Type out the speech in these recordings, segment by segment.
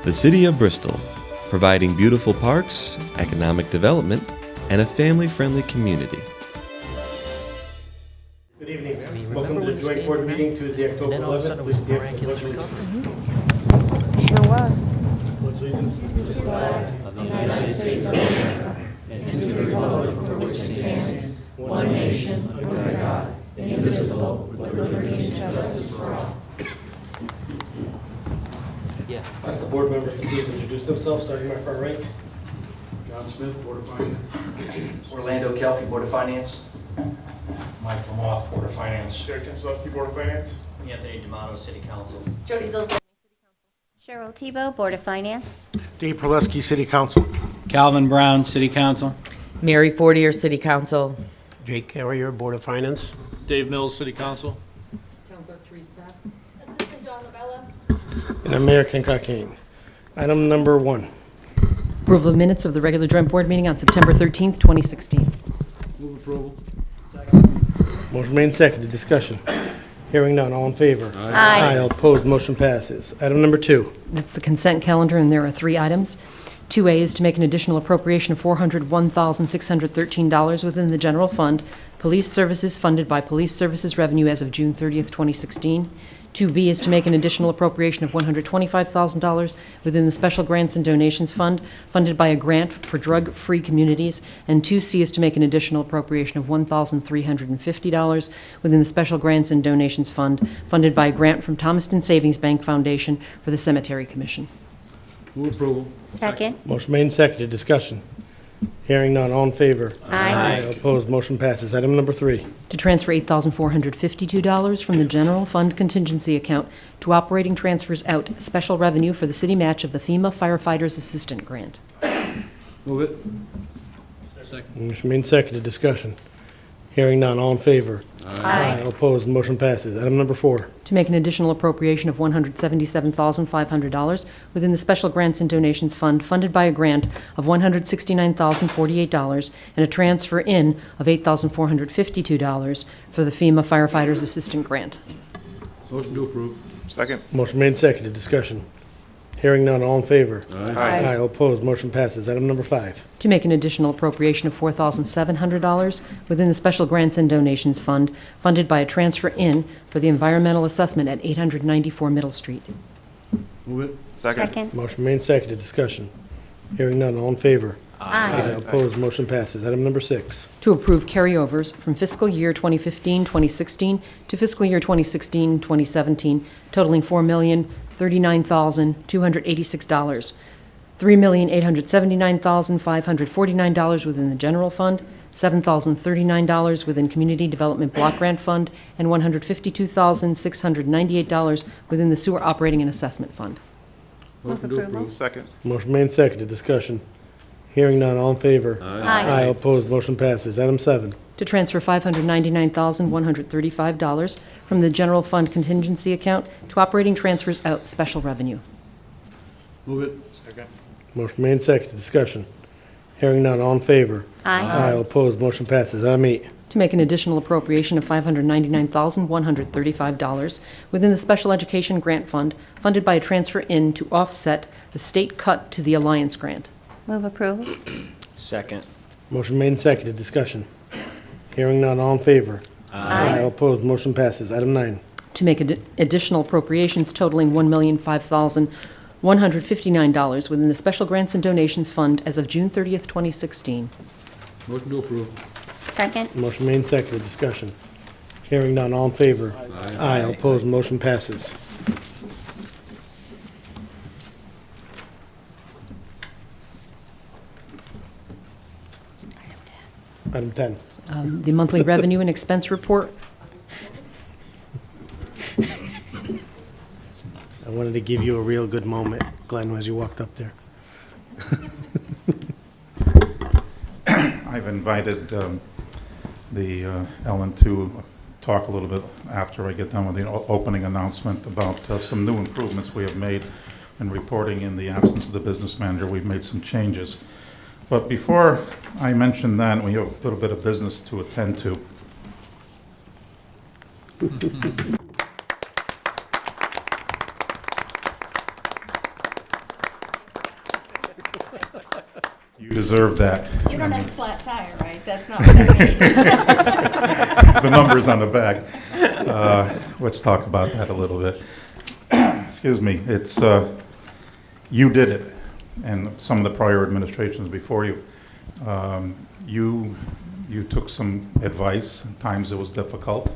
The City of Bristol, providing beautiful parks, economic development, and a family-friendly community. Good evening. Welcome to the joint board meeting Tuesday, October 11th. Please stand for the pledge of allegiance. Sure was. Pledge allegiance to the flag of the United States of America and to the republic for which it stands, one nation, under God, indivisible, with liberty and justice for all. Ask the board members to please introduce themselves, starting my far right. John Smith, Board of Finance. Orlando Kelfi, Board of Finance. Mike Lamoth, Board of Finance. Derek Tinslewski, Board of Finance. Anthony D'Amato, City Council. Jody Zilsberg, City Cheryl Tebow, Board of Finance. Dave Perleski, City Council. Calvin Brown, City Council. Mary Fortier, City Council. Jake Carrier, Board of Finance. Dave Mills, City Council. Town Clerk Teresa Beck. Assistant John Novella. And American Cockane. Item number 1. Approval of minutes of the regular joint board meeting on September 13th, 2016. Move approval. Motion made and seconded. Discussion. Hearing none. All in favor? Aye. All opposed. Motion passes. Item number 2. That's the consent calendar, and there are 3 items. 2A is to make an additional appropriation of $401,613 within the general fund, police services funded by police services revenue as of June 30th, 2016. 2B is to make an additional appropriation of $125,000 within the Special Grants and Donations Fund, funded by a grant for drug-free communities. And 2C is to make an additional appropriation of $1,350 within the Special Grants and Donations Fund, funded by a grant from Thomaston Savings Bank Foundation for the Cemetery Commission. Move approval. Second. Motion made and seconded. Discussion. Hearing none. All in favor? Aye. All opposed. Motion passes. Item number 3. To transfer $8,452 from the general fund contingency account to operating transfers out special revenue for the city match of the FEMA Firefighters Assistant Grant. Move it. Second. Motion made and seconded. Discussion. Hearing none. All in favor? Aye. All opposed. Motion passes. Item number 4. To make an additional appropriation of $177,500 within the Special Grants and Donations Fund, funded by a grant of $169,048 and a transfer in of $8,452 for the FEMA Firefighters Assistant Grant. Motion to approve. Second. Motion made and seconded. Discussion. Hearing none. All in favor? Aye. All opposed. Motion passes. Item number 5. To make an additional appropriation of $4,700 within the Special Grants and Donations Fund, funded by a transfer in for the environmental assessment at 894 Middle Street. Move it. Second. Motion made and seconded. Discussion. Hearing none. All in favor? Aye. All opposed. Motion passes. Item number 6. To approve carryovers from fiscal year 2015-2016 to fiscal year 2016-2017, totaling $4,039,286. $3,879,549 within the general fund, $7,039 within Community Development Block Grant Fund, and $152,698 within the Sewer Operating and Assessment Fund. Motion to approve. Second. Motion made and seconded. Discussion. Hearing none. All in favor? Aye. All opposed. Motion passes. Item 7. To transfer $599,135 from the general fund contingency account to operating transfers out special revenue. Move it. Second. Motion made and seconded. Discussion. Hearing none. All in favor? Aye. All opposed. Motion passes. Item 8. To make an additional appropriation of $599,135 within the Special Education Grant Fund, funded by a transfer in to offset the state cut to the Alliance Grant. Move approval. Second. Motion made and seconded. Discussion. Hearing none. All in favor? All opposed. Motion passes. Item 9. To make additional appropriations totaling $1,005,159 within the Special Grants and Donations Fund as of June 30th, 2016. Motion to approve. Second. Motion made and seconded. Discussion. Hearing none. All in favor? Aye. All opposed. Motion passes. Item 10. The monthly revenue and expense report. I wanted to give you a real good moment, Glenn, as you walked up there. I've invited Ellen to talk a little bit after I get done with the opening announcement about some new improvements we have made in reporting in the absence of the business manager. We've made some changes. But before I mention that, we have a little bit of business to attend to. You deserve that. You don't have a flat tire, right? That's not what I mean. The number's on the back. Let's talk about that a little bit. Excuse me. It's you did it, and some of the prior administrations before you. You took some advice. At times it was difficult,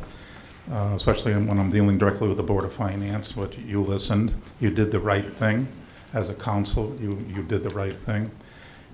especially when I'm dealing directly with the Board of Finance. But you listened. You did the right thing. As a council, you did the right thing.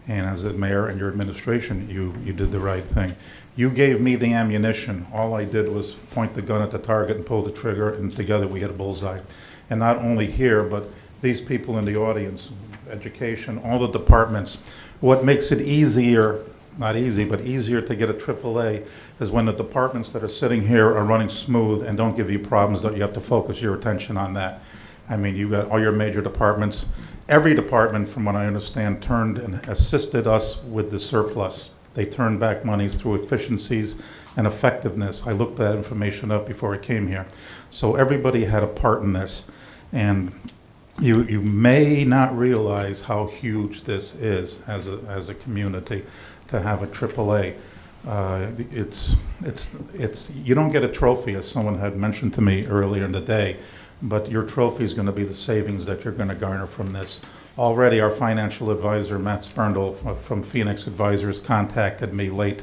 And as a mayor and your administration, you did the right thing. You gave me the ammunition. All I did was point the gun at the target and pull the trigger, and together we hit a bullseye. And not only here, but these people in the audience, education, all the departments. What makes it easier, not easy, but easier to get a AAA is when the departments that are sitting here are running smooth and don't give you problems, that you have to focus your attention on that. I mean, you got all your major departments. Every department, from what I understand, turned and assisted us with the surplus. They turned back monies through efficiencies and effectiveness. I looked that information up before I came here. So everybody had a part in this. And you may not realize how huge this is as a community to have a AAA. It's you don't get a trophy, as someone had mentioned to me earlier in the day, but your trophy is going to be the savings that you're going to garner from this. Already our financial advisor, Matt Sperndel from Phoenix Advisors, contacted me late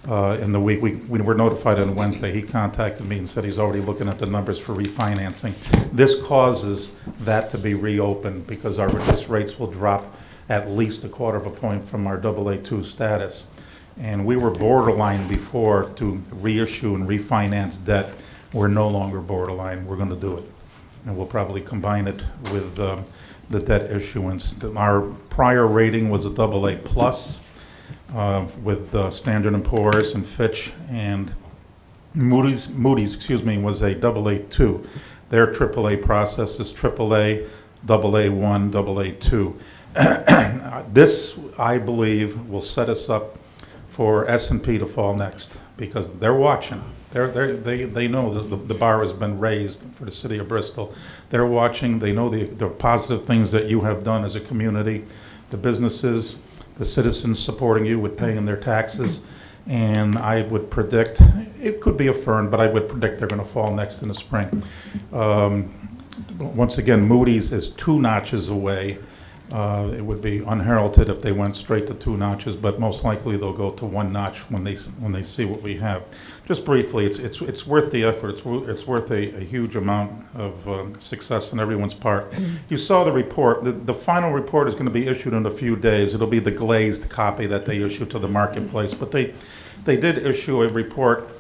in the week. We were notified on Wednesday. He contacted me and said he's already looking at the numbers for refinancing. This causes that to be reopened because our interest rates will drop at least a quarter of a point from our AA2 status. And we were borderline before to reissue and refinance debt. We're no longer borderline. We're going to do it. And we'll probably combine it with the debt issuance. Our prior rating was a AA plus with Standard & Poor's and Fitch, and Moody's was a AA2. Their AAA process is AAA, AA1, AA2. This, I believe, will set us up for S&P to fall next because they're watching. They know that the bar has been raised for the city of Bristol. They're watching. They know the positive things that you have done as a community, the businesses, the citizens supporting you with paying their taxes. And I would predict, it could be affirmed, but I would predict they're going to fall next in the spring. Once again, Moody's is 2 notches away. It would be unheralded if they went straight to 2 notches, but most likely they'll go to 1 notch when they see what we have. Just briefly, it's worth the effort. It's worth a huge amount of success on everyone's part. You saw the report. The final report is going to be issued in a few days. It'll be the glazed copy that they issue to the marketplace, but they did issue a report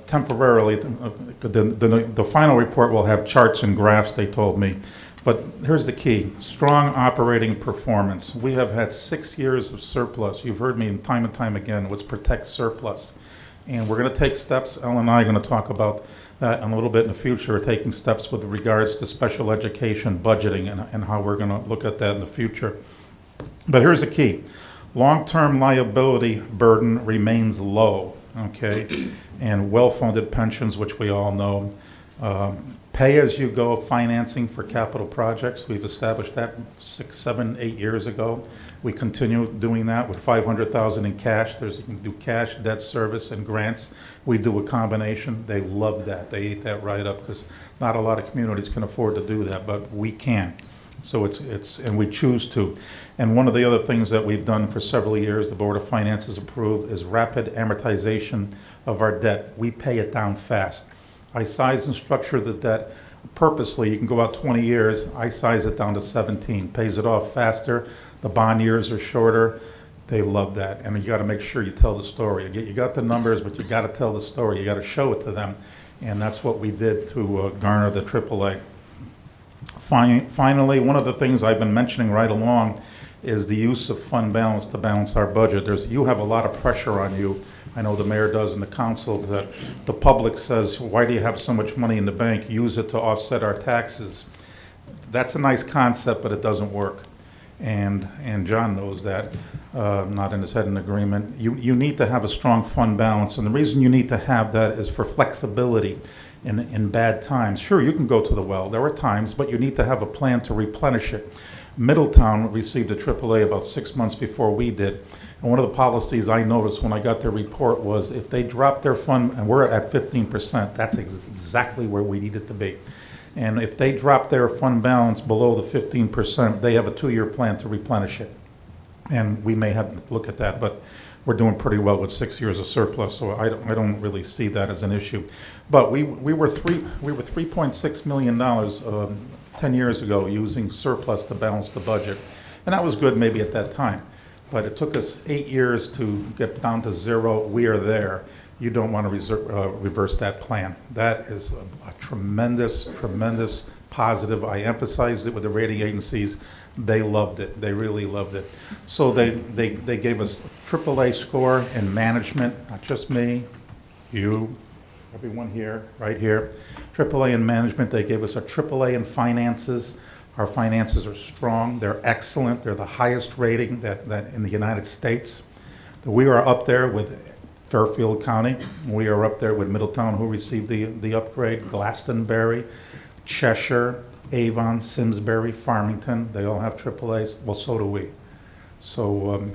temporarily. The final report will have charts and graphs, they told me. But here's the key, strong operating performance. We have had 6 years of surplus. You've heard me time and time again, let's protect surplus. And we're going to take steps, Ellen and I are going to talk about that in a little bit in the future, taking steps with regards to special education budgeting and how we're going to look at that in the future. But here's the key, long-term liability burden remains low, okay? And well-funded pensions, which we all know. Pay-as-you-go financing for capital projects. We've established that 6, 7, 8 years ago. We continue doing that with $500,000 in cash. You can do cash, debt service, and grants. We do a combination. They love that. They eat that right up because not a lot of communities can afford to do that, but we can. So and we choose to. And one of the other things that we've done for several years, the Board of Finance has approved, is rapid amortization of our debt. We pay it down fast. I size and structure the debt purposely. You can go out 20 years. I size it down to 17. Pays it off faster. The bond years are shorter. They love that. And you got to make sure you tell the story. You got the numbers, but you got to tell the story. You got to show it to them. And that's what we did to garner the AAA. Finally, one of the things I've been mentioning right along is the use of fund balance to balance our budget. You have a lot of pressure on you. I know the mayor does and the council, that the public says, why do you have so much money in the bank? Use it to offset our taxes. That's a nice concept, but it doesn't work. And John knows that, not in his head in agreement. You need to have a strong fund balance, and the reason you need to have that is for flexibility in bad times. Sure, you can go to the well. There are times, but you need to have a plan to replenish it. Middletown received a AAA about 6 months before we did. And one of the policies I noticed when I got their report was if they drop their fund, and we're at 15%, that's exactly where we need it to be. And if they drop their fund balance below the 15%, they have a 2-year plan to replenish it. And we may have to look at that, but we're doing pretty well with 6 years of surplus, so I don't really see that as an issue. But we were $3.6 million 10 years ago using surplus to balance the budget, and that was good maybe at that time. But it took us 8 years to get down to zero. We are there. You don't want to reverse that plan. That is a tremendous, tremendous positive. I emphasized it with the rating agencies. They loved it. They really loved it. So they gave us AAA score in management, not just me, you, everyone here, right here. AAA in management. They gave us a AAA in finances. Our finances are strong. They're excellent. They're the highest rating that in the United States. We are up there with Fairfield County. We are up there with Middletown, who received the upgrade, Glastonbury, Cheshire, Avon, Simsbury, Farmington. They all have AAAs. Well, so do we. So,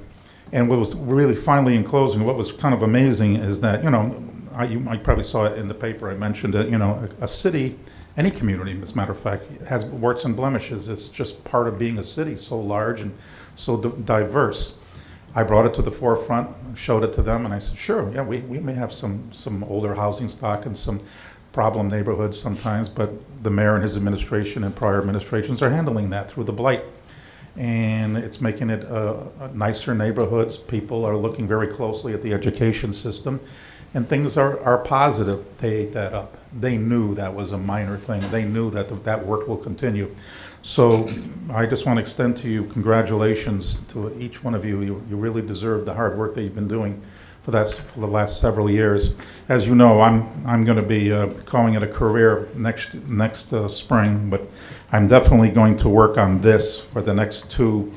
and what was really finally in closing, what was kind of amazing is that, you know, I probably saw it in the paper. I mentioned it, you know, a city, any community, as a matter of fact, has warts and blemishes. It's just part of being a city, so large and so diverse. I brought it to the forefront, showed it to them, and I said, sure, yeah, we may have some older housing stock and some problem neighborhoods sometimes, but the mayor and his administration and prior administrations are handling that through the blight. And it's making it nicer neighborhoods. People are looking very closely at the education system, and things are positive. They ate that up. They knew that was a minor thing. They knew that that work will continue. So I just want to extend to you congratulations to each one of you. You really deserve the hard work that you've been doing for the last several years. As you know, I'm going to be calling it a career next spring, but I'm definitely going to work on this for the next 2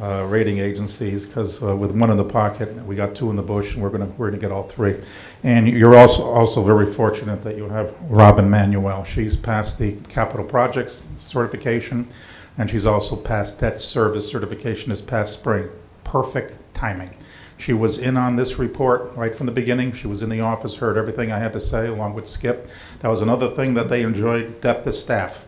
rating agencies, because with one in the pocket, we got 2 in the bush, and we're going to get all 3. And you're also very fortunate that you have Robin Manuel. She's passed the capital projects certification, and she's also passed debt service certification this past spring. Perfect timing. She was in on this report right from the beginning. She was in the office, heard everything I had to say, along with Skip. That was another thing that they enjoyed, depth of staff.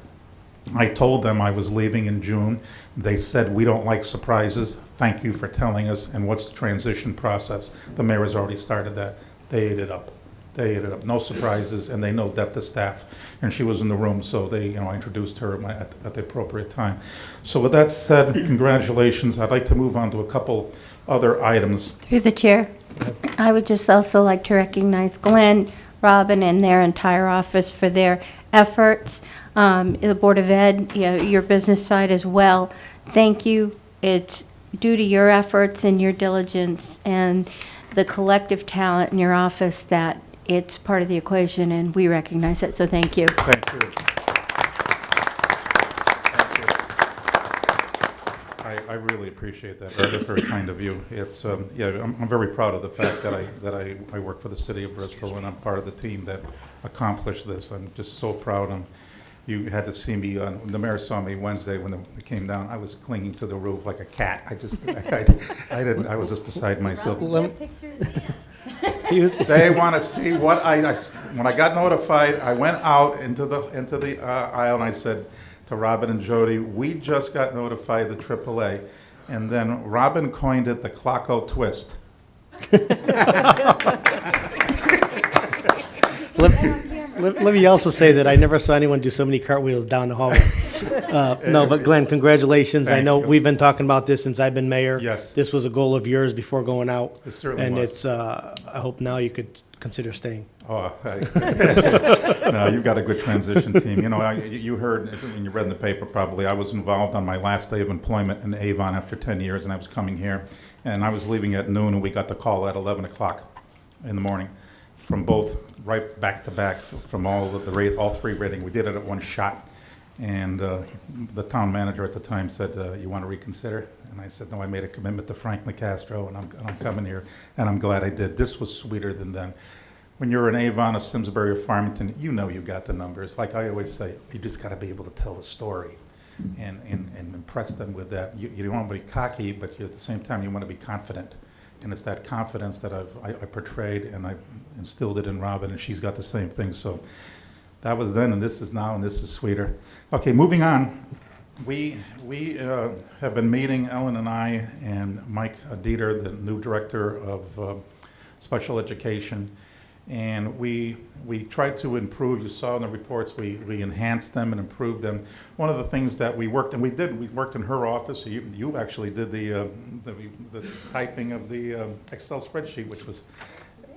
I told them I was leaving in June. They said, we don't like surprises. Thank you for telling us. And what's the transition process? The mayor has already started that. They ate it up. They ate it up. No surprises, and they know depth of staff. And she was in the room, so I introduced her at the appropriate time. So with that said, congratulations. I'd like to move on to a couple other items. Through the chair, I would just also like to recognize Glenn, Robin, and their entire office for their efforts. The Board of Ed, your business side as well. Thank you. It's due to your efforts and your diligence and the collective talent in your office that it's part of the equation, and we recognize it. So thank you. Thank you. I really appreciate that. That's very kind of you. It's I'm very proud of the fact that I work for the city of Bristol, and I'm part of the team that accomplished this. I'm just so proud. You had to see me. The mayor saw me Wednesday when it came down. I was clinging to the roof like a cat. I didn't. I was just beside myself. They want to see what when I got notified, I went out into the aisle, and I said to Robin and Jody, we just got notified the AAA. And then Robin coined it the Clocko twist. Let me also say that I never saw anyone do so many cartwheels down the hallway. No, but Glenn, congratulations. Thank I know you. we've been talking about this since I've been mayor. Yes. This was a goal of yours before going out. It certainly and was. it's, I hope now you could consider staying. Oh, no, you've got a good transition team. You heard when you read in the paper probably, I was involved on my last day of employment in Avon after 10 years, and I was coming here. And I was leaving at noon, and we got the call at 11 o'clock in the morning from both, right back to back, from all 3 rating. We did it at one shot. And the town manager at the time said, you want to reconsider? And I said, no, I made a commitment to Frank McCastro, and I'm coming here, and I'm glad I did. This was sweeter than then. When you're in Avon, a Simsbury, or Farmington, you got the numbers. Like I always say, you just got to be able to tell the story. and impress them with that. You don't want to be cocky, but at the same time, you want to be confident. And it's that confidence that I portrayed, and I instilled it in Robin, and she's got the same thing. So that was then, and this is now, and this is sweeter. Okay, moving on. We have been meeting, Ellen and I, and Mike Dieter, the new director of special education, and we tried to improve. You saw in the reports, we enhanced them and improved them. One of the things that we worked, and we worked in her office. You actually did the typing of the Excel spreadsheet, which was,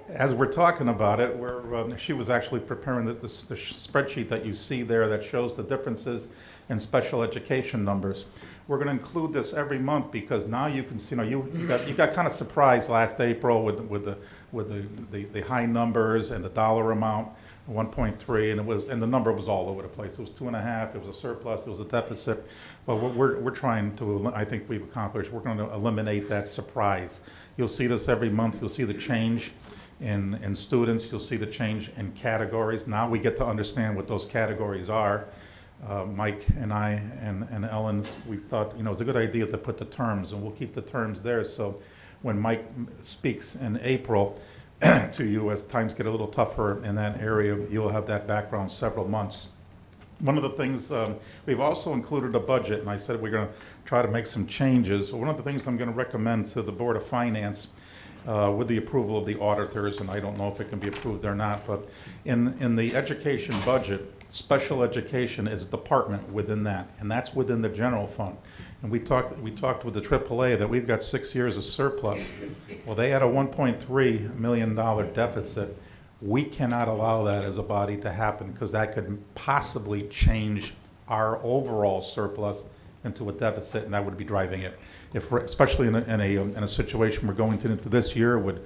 as we're talking about it, she was actually preparing the spreadsheet that you see there that shows the differences in special education numbers. We're going to include this every month because now you can see, you got kind of surprised last April with the high numbers and the dollar amount, 1.3, and the number was all over the place. It was 2.5. It was a surplus. It was a deficit. But we're trying to. I think we've accomplished. We're going to eliminate that surprise. You'll see this every month. You'll see the change in students. You'll see the change in categories. Now we get to understand what those categories are. Mike and I and Ellen, we thought, it's a good idea to put the terms, and we'll keep the terms there. So when Mike speaks in April to you, as times get a little tougher in that area, you'll have that background several months. One of the things, we've also included a budget, and I said we're going to try to make some changes. So one of the things I'm going to recommend to the Board of Finance, with the approval of the auditors, and I don't know if it can be approved or not, but in the education budget, special education is a department within that, and that's within the general fund. And we talked with the AAA that we've got 6 years of surplus. Well, they had a $1.3 million deficit. We cannot allow that as a body to happen because that could possibly change our overall surplus into a deficit, and that would be driving it. Especially in a situation we're going into this year with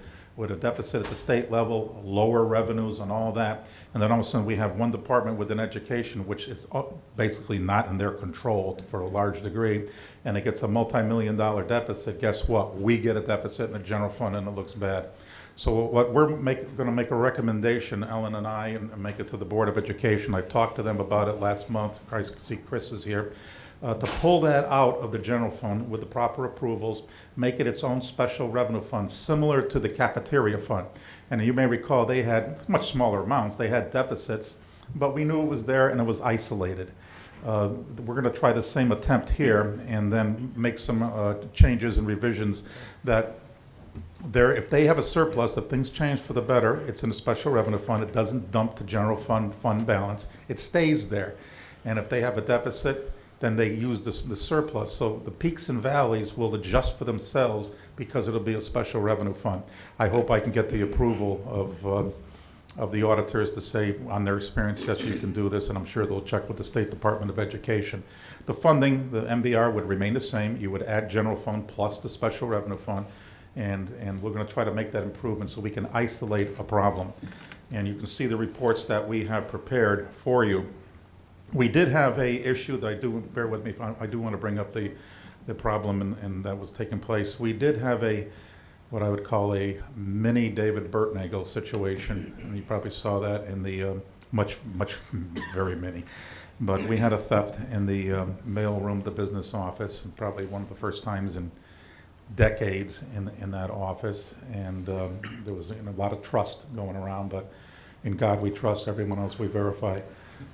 a deficit at the state level, lower revenues and all that, and then all of a sudden we have one department within education which is basically not in their control for a large degree, and it gets a multi-million-dollar deficit. Guess what? We get a deficit in the general fund, and it looks bad. So what we're going to make a recommendation, Ellen and I, and make it to the Board of Education. I talked to them about it last month. I see Chris is here. To pull that out of the general fund with the proper approvals, make it its own special revenue fund, similar to the cafeteria fund. And you may recall they had much smaller amounts. They had deficits, but we knew it was there and it was isolated. We're going to try the same attempt here and then make some changes and revisions that if they have a surplus, if things change for the better, it's in a special revenue fund. It doesn't dump to general fund balance. It stays there. And if they have a deficit, then they use the surplus. So the peaks and valleys will adjust for themselves because it'll be a special revenue fund. I hope I can get the approval of the auditors to say, on their experience, yes, you can do this, and I'm sure they'll check with the State Department of Education. The funding, the MBR would remain the same. You would add general fund plus the special revenue fund, and we're going to try to make that improvement so we can isolate a problem. And you can see the reports that we have prepared for you. We did have a issue that bear with me, I do want to bring up the problem and that was taking place. We did have what I would call a mini David Burtnagel situation, and you probably saw that in the very many. But we had a theft in the mail room, the business office, and probably one of the first times in decades in that office, and there was a lot of trust going around, but in God we trust, everyone else we verify.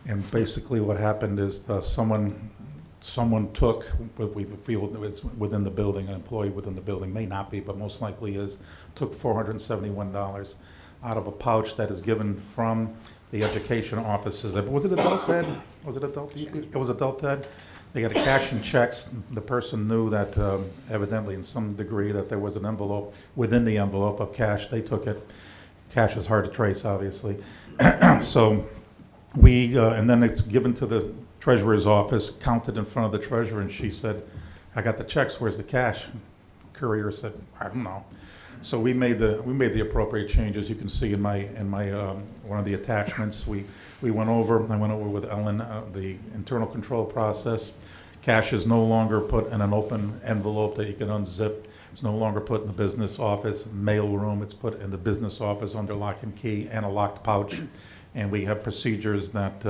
And basically what happened is someone took, what we feel is within the building, an employee within the building, may not be, but most likely is, took $471 out of a pouch that is given from the education offices. Was it adult ed? Was it adult? It was adult ed. They got a cash and checks. The person knew that evidently in some degree that there was an envelope within the envelope of cash. They took it. Cash is hard to trace, obviously. So and then it's given to the treasurer's office, counted in front of the treasurer, and she said, I got the checks, where's the cash? Courier said, I don't know. So we made the appropriate changes. You can see in my one of the attachments, I went over with Ellen the internal control process. Cash is no longer put in an open envelope that you can unzip. It's no longer put in the business office mail room. It's put in the business office under lock and key and a locked pouch. And we have procedures that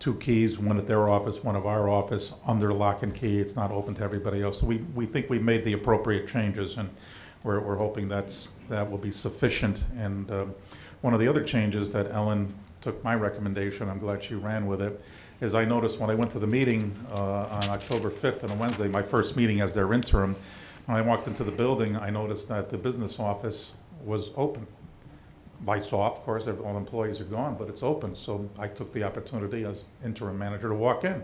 2 keys, one at their office, one at our office, under lock and key. It's not open to everybody else. So we think we made the appropriate changes, and we're hoping that will be sufficient. And one of the other changes that Ellen took my recommendation, I'm glad she ran with it, is I noticed when I went to the meeting on October 5th on a Wednesday, my first meeting as their interim, when I walked into the building, I noticed that the business office was open. Lights off, of course, all employees are gone, but it's open. So I took the opportunity as interim manager to walk in.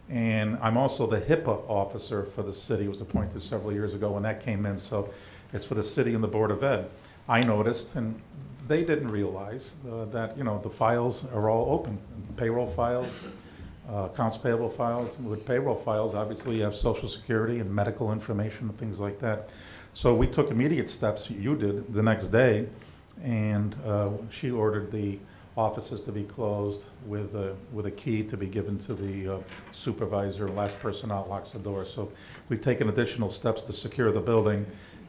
And I'm also the HIPAA officer for the city. It was appointed several years ago when that came in. So it's for the city and the Board of Ed. I noticed, and they didn't realize that, the files are all open. Payroll files, accounts payable files. With payroll files, obviously you have Social Security and medical information and things like that. So we took immediate steps, you did, the next day, and she ordered the offices to be closed with a key to be given to the supervisor. Last person out locks the door. So we've taken additional steps to secure the building,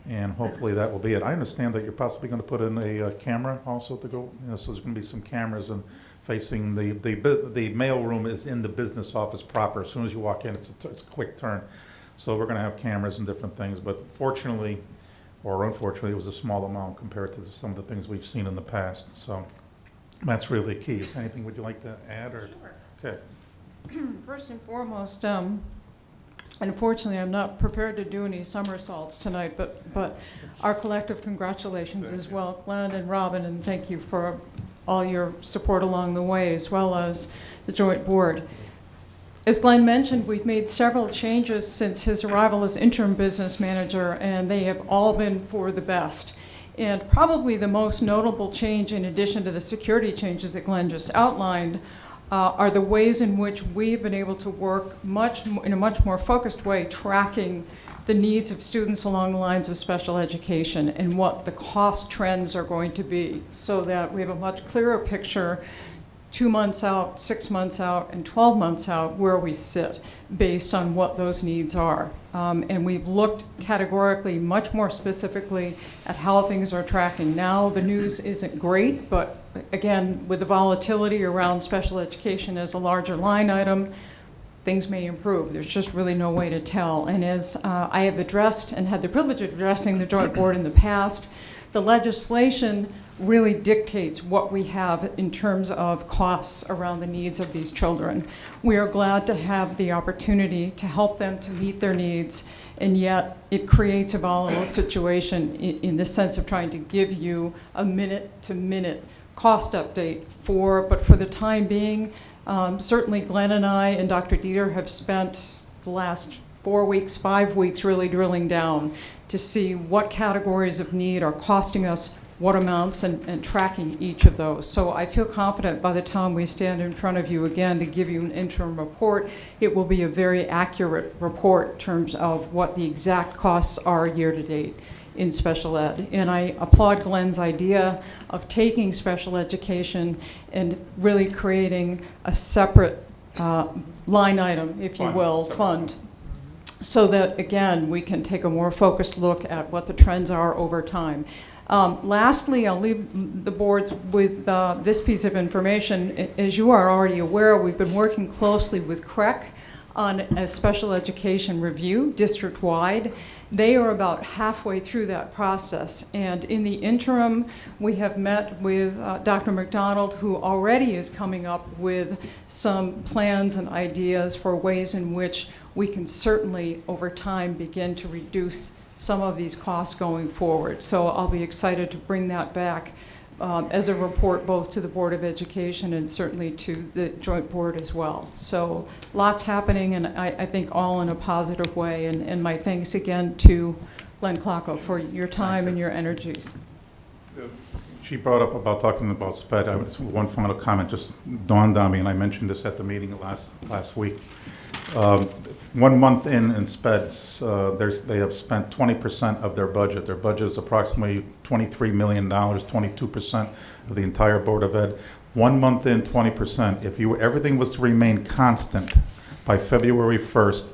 and hopefully that will be it. I understand that you're possibly going to put in a camera also to go, so there's going to be some cameras and facing the mail room is in the business office proper. As soon as you walk in, it's a quick turn. So we're going to have cameras and different things, but fortunately, or unfortunately, it was a small amount compared to some of the things we've seen in the past. So that's really key. Is there anything would you like to add? Or? Sure. Okay. First and foremost, unfortunately, I'm not prepared to do any somersaults tonight, but our collective congratulations as well, Glenn and Robin, and thank you for all your support along the way, as well as the joint board. As Glenn mentioned, we've made several changes since his arrival as interim business manager, and they have all been for the best. And probably the most notable change, in addition to the security changes that Glenn just outlined, are the ways in which we've been able to work in a much more focused way, tracking the needs of students along the lines of special education and what the cost trends are going to be, so that we have a much clearer picture 2 months out, 6 months out, and 12 months out where we sit based on what those needs are. And we've looked categorically, much more specifically, at how things are tracking. Now the news isn't great, but again, with the volatility around special education as a larger line item, things may improve. There's just really no way to tell. And as I have addressed and had the privilege of addressing the joint board in the past, the legislation really dictates what we have in terms of costs around the needs of these children. We are glad to have the opportunity to help them to meet their needs, and yet it creates a volatile situation in the sense of trying to give you a minute-to-minute cost update but for the time being, certainly Glenn and I and Dr. Dieter have spent the last 4 weeks, 5 weeks really drilling down to see what categories of need are costing us what amounts and tracking each of those. So I feel confident by the time we stand in front of you again to give you an interim report, it will be a very accurate report in terms of what the exact costs are year to date in special ed. And I applaud Glenn's idea of taking special education and really creating a separate line item, if you will, fund, so that, again, we can take a more focused look at what the trends are over time. Lastly, I'll leave the boards with this piece of information. As you are already aware, we've been working closely with CREC on a special education review district-wide. They are about halfway through that process, and in the interim, we have met with Dr. McDonald, who already is coming up with some plans and ideas for ways in which we can certainly, over time, begin to reduce some of these costs going forward. So I'll be excited to bring that back as a report both to the Board of Education and certainly to the Joint Board as well. So lots happening, and I think all in a positive way. And my thanks again to Len Klockow for your time and your energies. She brought up about talking about SPED. One final comment just dawned on me, and I mentioned this at the meeting last week. 1 month in SPEDs, they have spent 20% of their budget. Their budget is approximately $23 million, 22% of the entire Board of Ed. 1 month in, 20%. If everything was to remain constant by February 1st,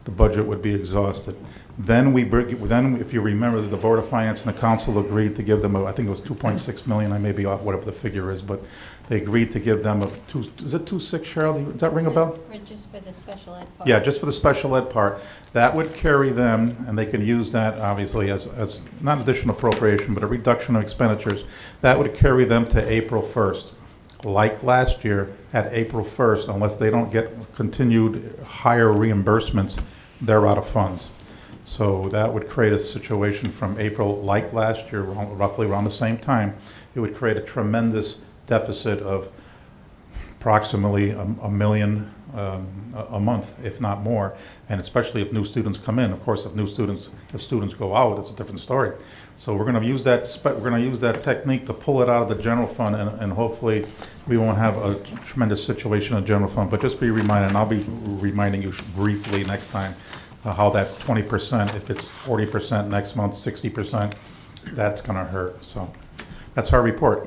the budget would be exhausted. Then if you remember, the Board of Finance and the Council agreed to give them, I think it was 2.6 million, I may be off whatever the figure is, but they agreed to give them is it 2.6, Cheryl? Does that ring a bell? Just for the special ed part. Yeah, just for the special ed part. That would carry them, and they can use that obviously as not additional appropriation, but a reduction of expenditures. That would carry them to April 1st. Like last year, at April 1st, unless they don't get continued higher reimbursements, they're out of funds. So that would create a situation from April, like last year, roughly around the same time. It would create a tremendous deficit of approximately a million a month, if not more, and especially if new students come in. Of course, if students go out, it's a different story. So we're going to use that technique to pull it out of the general fund, and hopefully we won't have a tremendous situation in the general fund. But just be reminded, and I'll be reminding you briefly next time, how that's 20%. If it's 40% next month, 60%, that's going to hurt. So that's our report.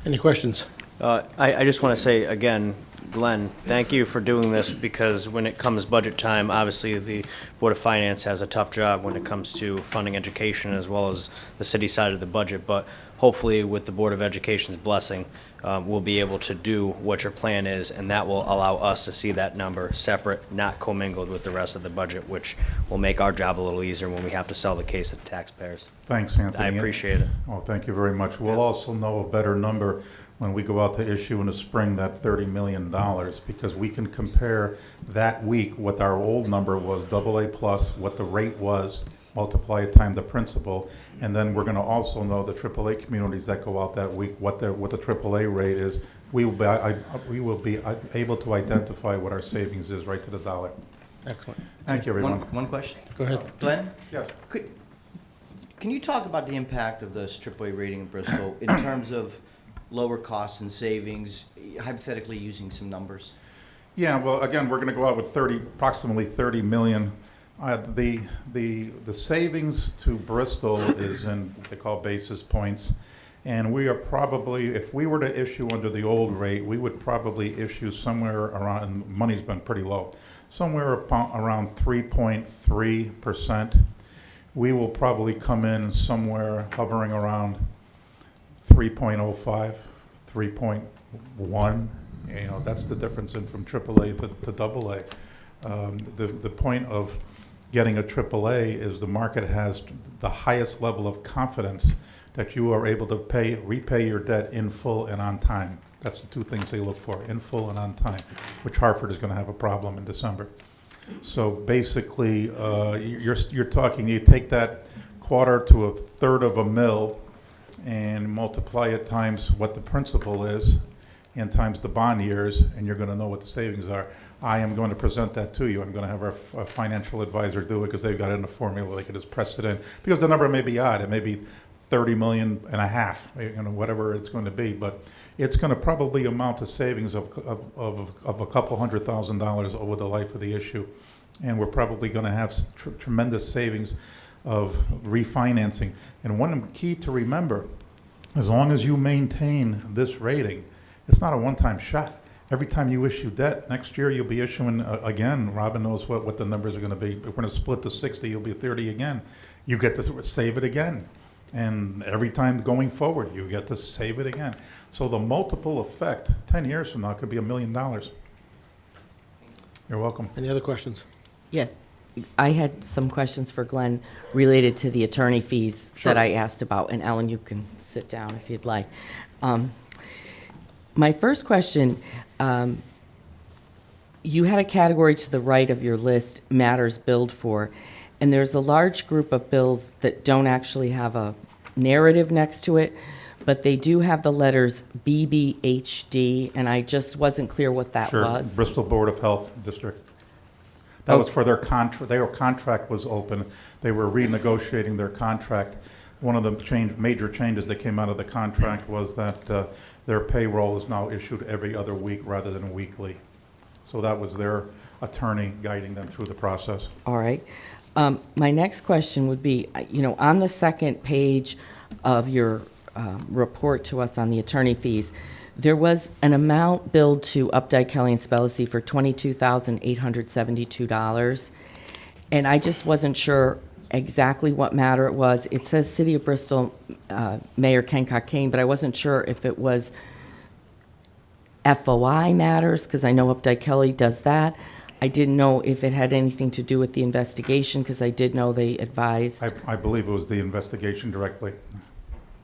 Any questions? I just want to say again, Glenn, thank you for doing this, because when it comes budget time, obviously the Board of Finance has a tough job when it comes to funding education as well as the city side of the budget. But hopefully with the Board of Education's blessing, we'll be able to do what your plan is, and that will allow us to see that number separate, not commingled with the rest of the budget, which will make our job a little easier when we have to sell the case to the taxpayers. Thanks, Anthony. I appreciate it. Oh, thank you very much. We'll also know a better number when we go out to issue in the spring that $30 million, because we can compare that week what our old number was, AA plus, what the rate was, multiply it times the principal, and then we're going to also know the AAA communities that go out that week, what the AAA rate is. We will be able to identify what our savings is right to the dollar. Excellent. Thank you, everyone. One question. Go ahead. Glenn? Yes. Can you talk about the impact of this AAA rating in Bristol in terms of lower costs and savings, hypothetically using some numbers? Yeah, well, again, we're going to go out with approximately 30 million. The savings to Bristol is in what they call basis points, and we are probably, if we were to issue under the old rate, we would probably issue somewhere around, and money's been pretty low, somewhere around 3.3%. We will probably come in somewhere hovering around 3.05, 3.1. You know, that's the difference in from AAA to AA. The point of getting a AAA is the market has the highest level of confidence that you are able to repay your debt in full and on time. That's the two things they look for, in full and on time, which Hartford is going to have a problem in December. So basically, you're talking, you take that quarter to a third of a mil and multiply it times what the principal is and times the bond years, and you're going to know what the savings are. I am going to present that to you. I'm going to have our financial advisor do it, because they've got it in a formula. They can just press it in, because the number may be odd. It may be 30 million and a half, you know, whatever it's going to be, but it's going to probably amount to savings of a couple $100,000 over the life of the issue, and we're probably going to have tremendous savings of refinancing. And one key to remember, as long as you maintain this rating, it's not a one-time shot. Every time you issue debt, next year you'll be issuing again. Robin knows what the numbers are going to be. If we're going to split to 60, you'll be 30 again. You get to save it again. And every time going forward, you get to save it again. So the multiple effect, 10 years from now, could be $1 million. You're welcome. Any other questions? Yeah, I had some questions for Glenn related to the attorney fees Sure. that I asked about. And Ellen, you can sit down if you'd like. My first question, you had a category to the right of your list, matters billed for, and there's a large group of bills that don't actually have a narrative next to it, but they do have the letters BBHD, and I just wasn't clear what that Sure. was. Bristol Board of Health District. That was for their contract. Their contract was open. They were renegotiating their contract. One of the major changes that came out of the contract was that their payroll is now issued every other week rather than weekly. So that was their attorney guiding them through the process. All right. My next question would be, you know, on the second page of your report to us on the attorney fees, there was an amount billed to Updike, Kelly, and Spellacy for $22,872. and I just wasn't sure exactly what matter it was. It says City of Bristol, Mayor Ken Cockane, but I wasn't sure if it was FOI matters, because I know Updike Kelly does that. I didn't know if it had anything to do with the investigation, because I did know they advised. I believe it was the investigation directly.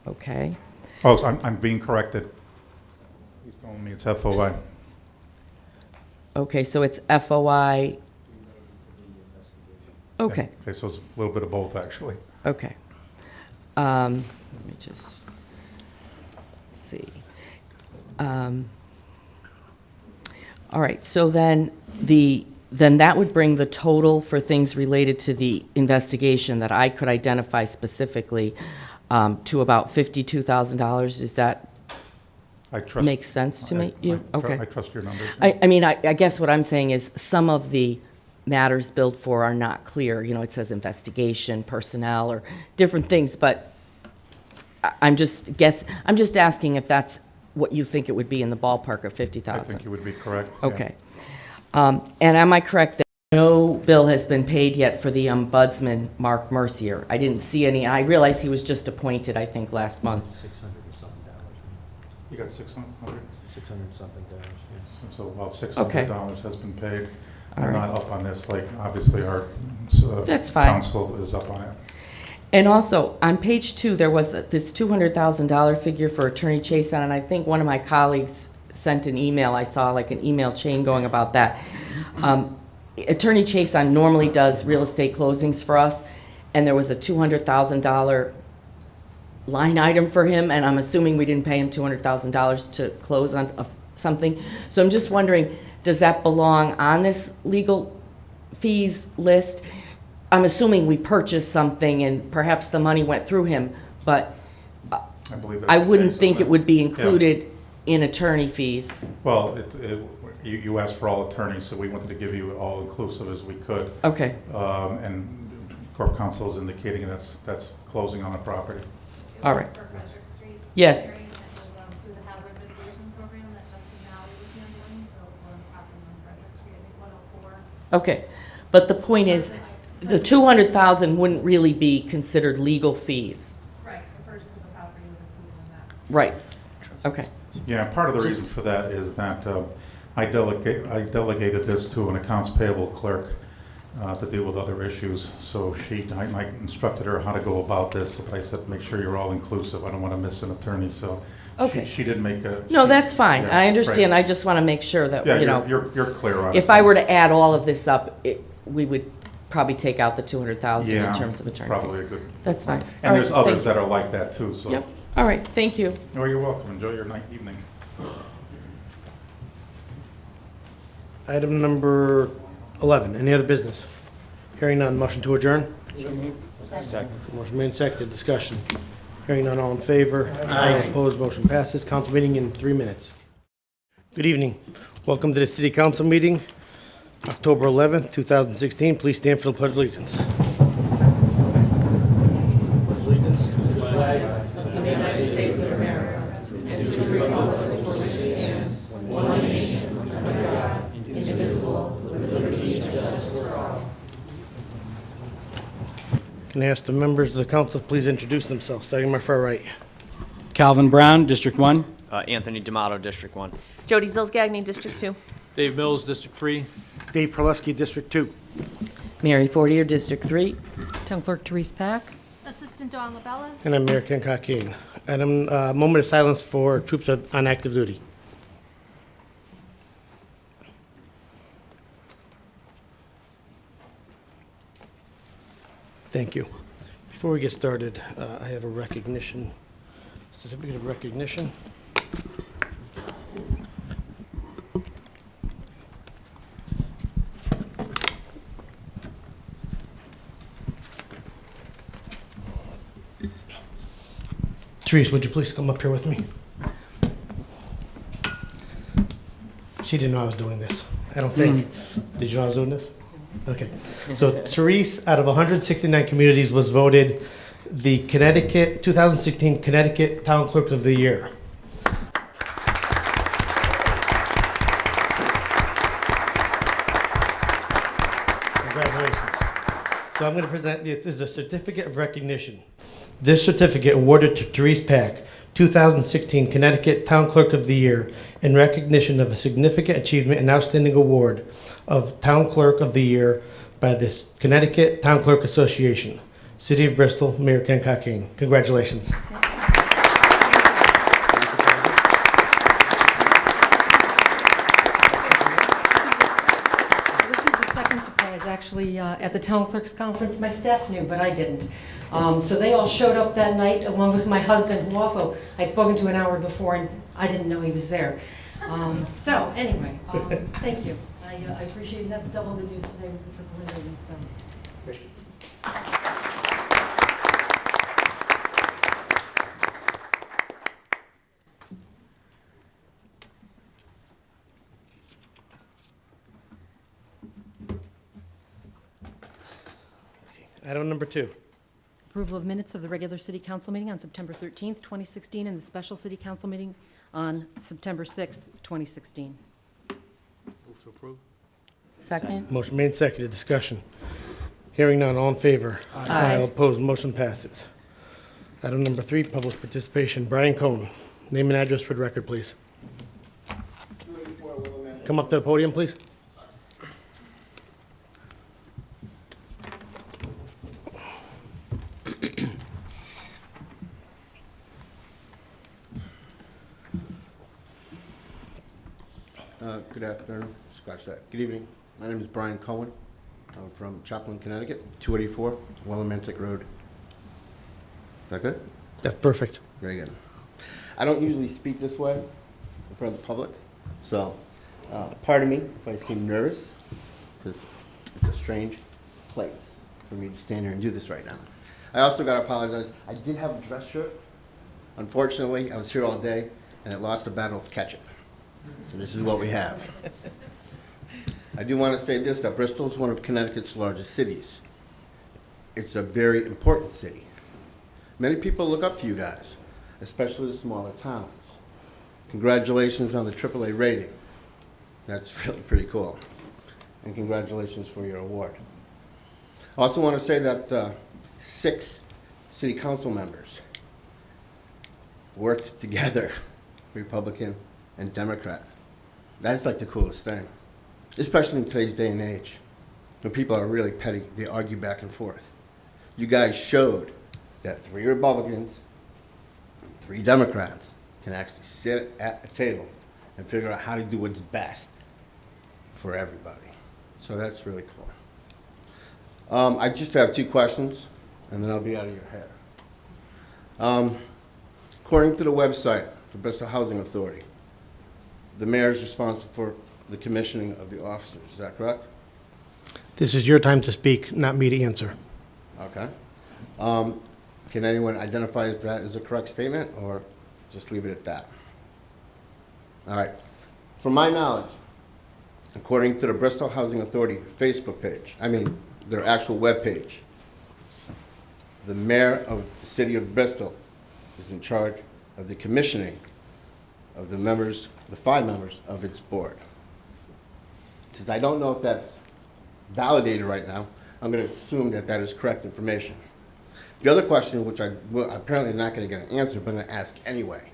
Okay. Oh, so I'm being corrected. He's telling me it's FOI. Okay, so it's FOI. Okay. Okay, so it's a little bit of both, actually. Okay. Let me just, let's see. All right, so then then that would bring the total for things related to the investigation that I could identify specifically to about $52,000. Does that make sense to me? Okay. I trust your numbers. I mean, I guess what I'm saying is some of the matters billed for are not clear. You know, it says investigation, personnel, or different things, but I'm just asking if that's what you think it would be in the ballpark of 50,000. I think you would be correct. Okay. And am I correct that no bill has been paid yet for the ombudsman, Mark Mercier? I didn't see any. I realized he was just appointed, I think, last month. 600 or something dollars. You got 600? 600 something dollars, yes. So about Okay. $600 has been paid. All I'm right. not up on this, like, obviously our That's fine. council is up on it. And also, on page 2, there was this $200,000 figure for Attorney Chason, and I think one of my colleagues sent an email. I saw like an email chain going about that. Attorney Chason normally does real estate closings for us, and there was a $200,000 line item for him, and I'm assuming we didn't pay him $200,000 to close on something. So I'm just wondering, does that belong on this legal fees list? I'm assuming we purchased something and perhaps the money went through him, but I believe that's I the wouldn't case, think isn't it would be Yeah. included in attorney fees. Well, you asked for all attorneys, so we wanted to give you all inclusive as we could. Okay. And Corp Counsel is indicating that's closing on the property. All right. For Frederick Street. Yes. Hearing that was through the hazard mitigation program that Justin Valley was handling, so it was on property on Frederick Street, I think 104. Okay. But the point is, the $200,000 wouldn't really be considered legal fees. Right, the purchase of the property was included in that. Right. Okay. Yeah, part of the reason for that is that I delegated this to an accounts payable clerk to deal with other issues. So I instructed her how to go about this. I said, make sure you're all inclusive. I don't want to miss an attorney. So Okay. she did make a. No, that's fine. Yeah, I understand. right. I just want to make sure that, Yeah, you know, you're clear on it. if I were to add all of this up, we would probably take out the $200,000 Yeah, in terms of it's attorney probably fees. a good. That's fine. And All there's right, others thank that are like that too, so. you. Yep. All right, thank you. Oh, you're welcome. Enjoy your evening. Item number 11, any other business? Hearing none, motion to adjourn? Second. Motion made, seconded, discussion. Hearing none, all in favor? Aye. Opposed, motion passes. Council meeting in 3 minutes. Good evening. Welcome to the City Council meeting, October 11th, 2016. Please stand for the Pledge of Allegiance. Can I ask the members of the council to please introduce themselves, starting my far right? Calvin Brown, District 1. Anthony D'Amato, District 1. Jody Zills-Gagnon, District 2. Dave Mills, District 3. Dave Perleski, District 2. Mary Fortier, District 3. Town Clerk Therese Pack. Assistant Dawn LaBella. And I'm Mayor Ken Cockane. Item, moment of silence for troops on active duty. Thank you. Before we get started, I have a recognition, certificate of recognition. Therese, would you please come up here with me? She didn't know I was doing this. I don't think. Did you know I was doing this? Okay. So Therese, out of 169 communities, was voted the 2016 Connecticut Town Clerk of the Year. Congratulations. So I'm going to present, this is a certificate of recognition. This certificate awarded to Therese Pack, 2016 Connecticut Town Clerk of the Year, in recognition of a significant achievement and outstanding award of Town Clerk of the Year by the Connecticut Town Clerk Association. City of Bristol, Mayor Ken Cockane. Congratulations. This is the second surprise, actually, at the Town Clerks Conference. My staff knew, but I didn't. So they all showed up that night, along with my husband, who also I'd spoken to an hour before, and I didn't know he was there. So anyway, thank you. I appreciate it. That's double the news today with the triple rating, so. Item number 2. Approval of minutes of the regular city council meeting on September 13th, 2016, and the special city council meeting on September 6th, 2016. Move to approve. Second. Motion made, seconded, discussion. Hearing none, all in favor? Aye. All opposed, motion passes. Item number 3, public participation. Brian Cohn, name and address for the record, please. Come up to the podium, please. Good afternoon. Scratch that. Good evening. My name is Brian Cohen. I'm from Chaplin, Connecticut, 284 Willimantic Road. Is that good? That's perfect. Very good. I don't usually speak this way in front of the public, so pardon me if I seem nervous, because it's a strange place for me to stand here and do this right now. I also got to apologize. I did have a dress shirt. Unfortunately, I was here all day, and it lost the battle of catch-up. So this is what we have. I do want to say this, that Bristol is one of Connecticut's largest cities. It's a very important city. Many people look up to you guys, especially the smaller towns. Congratulations on the AAA rating. That's really pretty cool. And congratulations for your award. I also want to say that 6 city council members worked together, Republican and Democrat. That's like the coolest thing, especially in today's day and age, when people are really petty, they argue back and forth. You guys showed that 3 Republicans, 3 Democrats can actually sit at a table and figure out how to do what's best for everybody. So that's really cool. I just have 2 questions, and then I'll be out of your hair. According to the website, the Bristol Housing Authority, the mayor is responsible for the commissioning of the officers. Is that correct? This is your time to speak, not me to answer. Okay. Can anyone identify if that is a correct statement, or just leave it at that? All right. From my knowledge, according to the Bristol Housing Authority Facebook page, their actual web page, the mayor of the city of Bristol is in charge of the commissioning of the members, the 5 members of its board. Since I don't know if that's validated right now, I'm going to assume that that is correct information. The other question, which I will apparently not going to get an answer, but I'm going to ask anyway,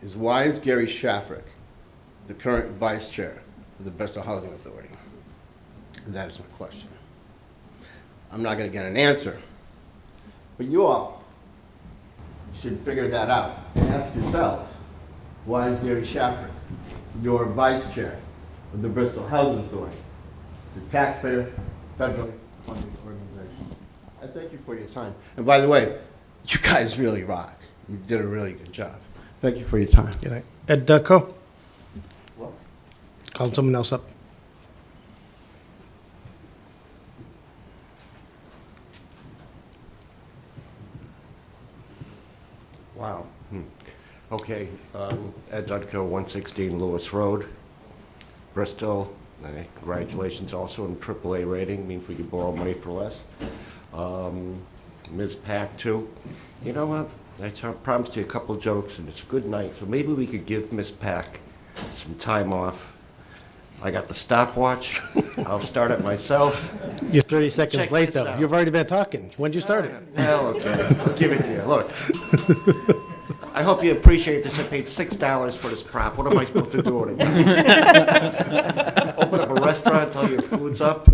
is why is Gary Shaffrick the current vice chair of the Bristol Housing Authority? And that is my question. I'm not going to get an answer, but you all should figure that out and ask yourselves, why is Gary Shaffrick your vice chair of the Bristol Housing Authority? It's a taxpayer, federally funded organization. I thank you for your time. And by the way, you guys really rock. You did a really good job. Thank you for your time. Good night. Ed Ducko, Well, call someone else up. Wow. Okay, Ed Dudko, 116 Lewis Road, Bristol. Congratulations also on AAA rating, means we can borrow money for less. Ms. Pack, too. You know what? I promised you a couple jokes, and it's a good night, so maybe we could give Ms. Pack some time off I got the stopwatch. I'll start it myself. You're 30 seconds Check late, this though. out. You've already been talking. When'd you start it? Well, okay, I'll give it to you. Look. I hope you appreciate this. I paid $6 for this prop. What am I supposed to do with it? Open up a restaurant, tell your food's up?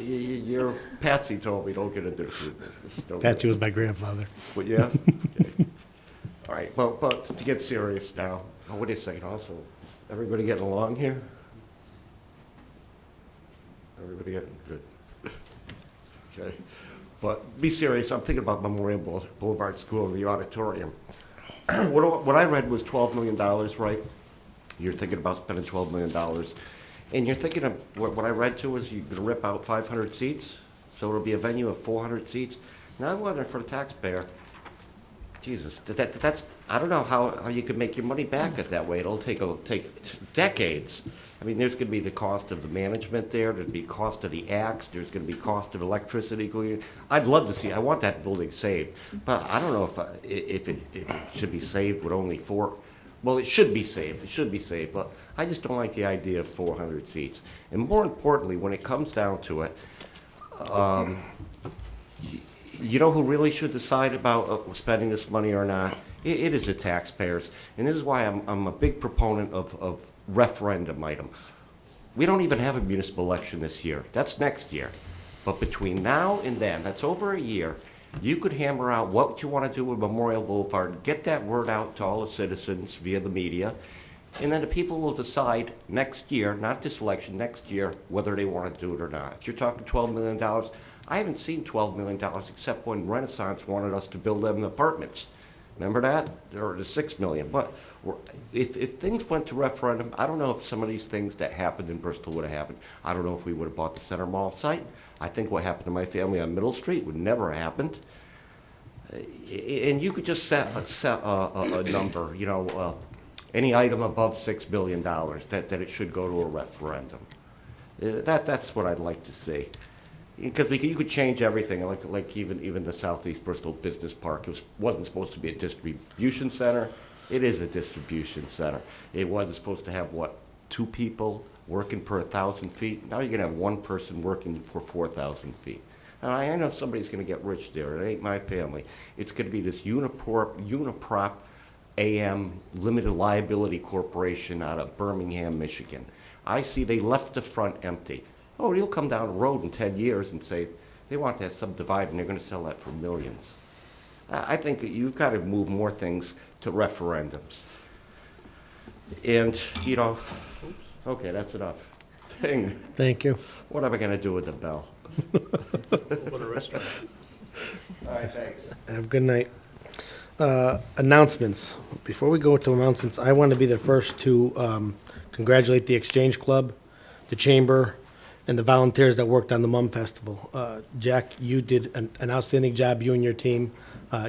Your Patsy told me don't get into the food business. Patsy was my grandfather. But yeah? Okay. All right, but to get serious now, what do you say also? Everybody getting along here? Everybody getting good? Okay. But be serious, I'm thinking about Memorial Boulevard School and the auditorium. What I read was $12 million, right? You're thinking about spending $12 million. And you're thinking of, what I read too is you're gonna rip out 500 seats, so it'll be a venue of 400 seats. Now, I'm wondering for the taxpayer, Jesus, that's, I don't know how you could make your money back at that way. It'll take decades. I mean, there's gonna be the cost of the management there'd be cost of the acts, there's gonna be cost of electricity going in. I'd love to see, I want that building saved, but I don't know if it should be saved with only well, it should be saved, but I just don't like the idea of 400 seats. And more importantly, when it comes down to it, you know who really should decide about spending this money or not? It is the taxpayers. And this is why I'm a big proponent of referendum item. We don't even have a municipal election this year. That's next year. But between now and then, that's over a year, you could hammer out what you want to do with Memorial Boulevard, get that word out to all the citizens via the media, and then the people will decide next year, not this election, next year, whether they want to do it or not. If you're talking $12 million, I haven't seen $12 million except when Renaissance wanted us to build them apartments. Remember that? Or the $6 million. But if things went to referendum, I don't know if some of these things that happened in Bristol would have happened. I don't know if we would have bought the Center Mall site. I think what happened to my family on Middle Street would never have happened. And you could just set a number, you know, any item above $6 billion, that it should go to a referendum. That's what I'd like to see. Because you could change everything, like even the Southeast Bristol Business Park. It wasn't supposed to be a distribution center. It is a distribution center. It wasn't supposed to have, what, 2 people working per 1,000 feet? Now you're going to have 1 person working for 4,000 feet. Now, I know somebody's going to get rich there. It ain't my family. It's going to be this Uniprop AM Limited Liability Corporation out of Birmingham, Michigan. I see they left the front empty. Oh, he'll come down the road in 10 years and say they want that subdivided and they're going to sell that for millions. I think that you've got to move more things to referendums. And, you know, okay, that's enough. Dang. Thank you. What am I going to do with the bell? What a restaurant. All right, thanks. Have a good night. Announcements. Before we go to announcements, I want to be the first to congratulate the Exchange Club, the Chamber, and the volunteers that worked on the Mum Festival. Jack, you did an outstanding job, you and your team.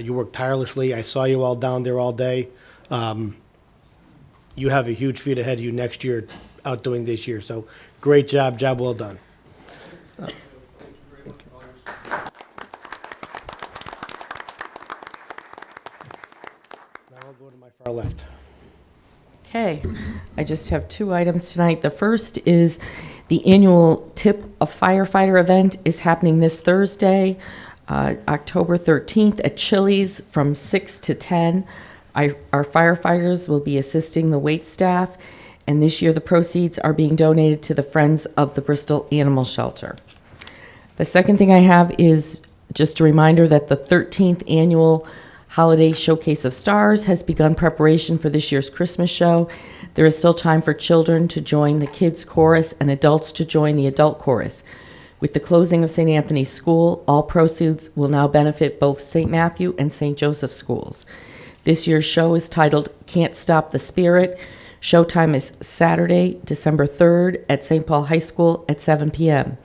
You worked tirelessly. I saw you all down there all day. You have a huge feat ahead of you next year, outdoing this year. So great job well done. Now I'll go to my far left. Okay, I just have 2 items tonight. The first is the annual Tip a Firefighter event is happening this Thursday, October 13th at Chili's from 6 to 10. Our firefighters will be assisting the wait staff, and this year the proceeds are being donated to the Friends of the Bristol Animal Shelter. The second thing I have is just a reminder that the 13th annual Holiday Showcase of Stars has begun preparation for this year's Christmas show. There is still time for children to join the kids' chorus and adults to join the adult chorus. With the closing of St. Anthony's School, all proceeds will now benefit both St. Matthew and St. Joseph schools. This year's show is titled Can't Stop the Spirit. Showtime is Saturday, December 3rd at St. Paul High School at 7 p.m.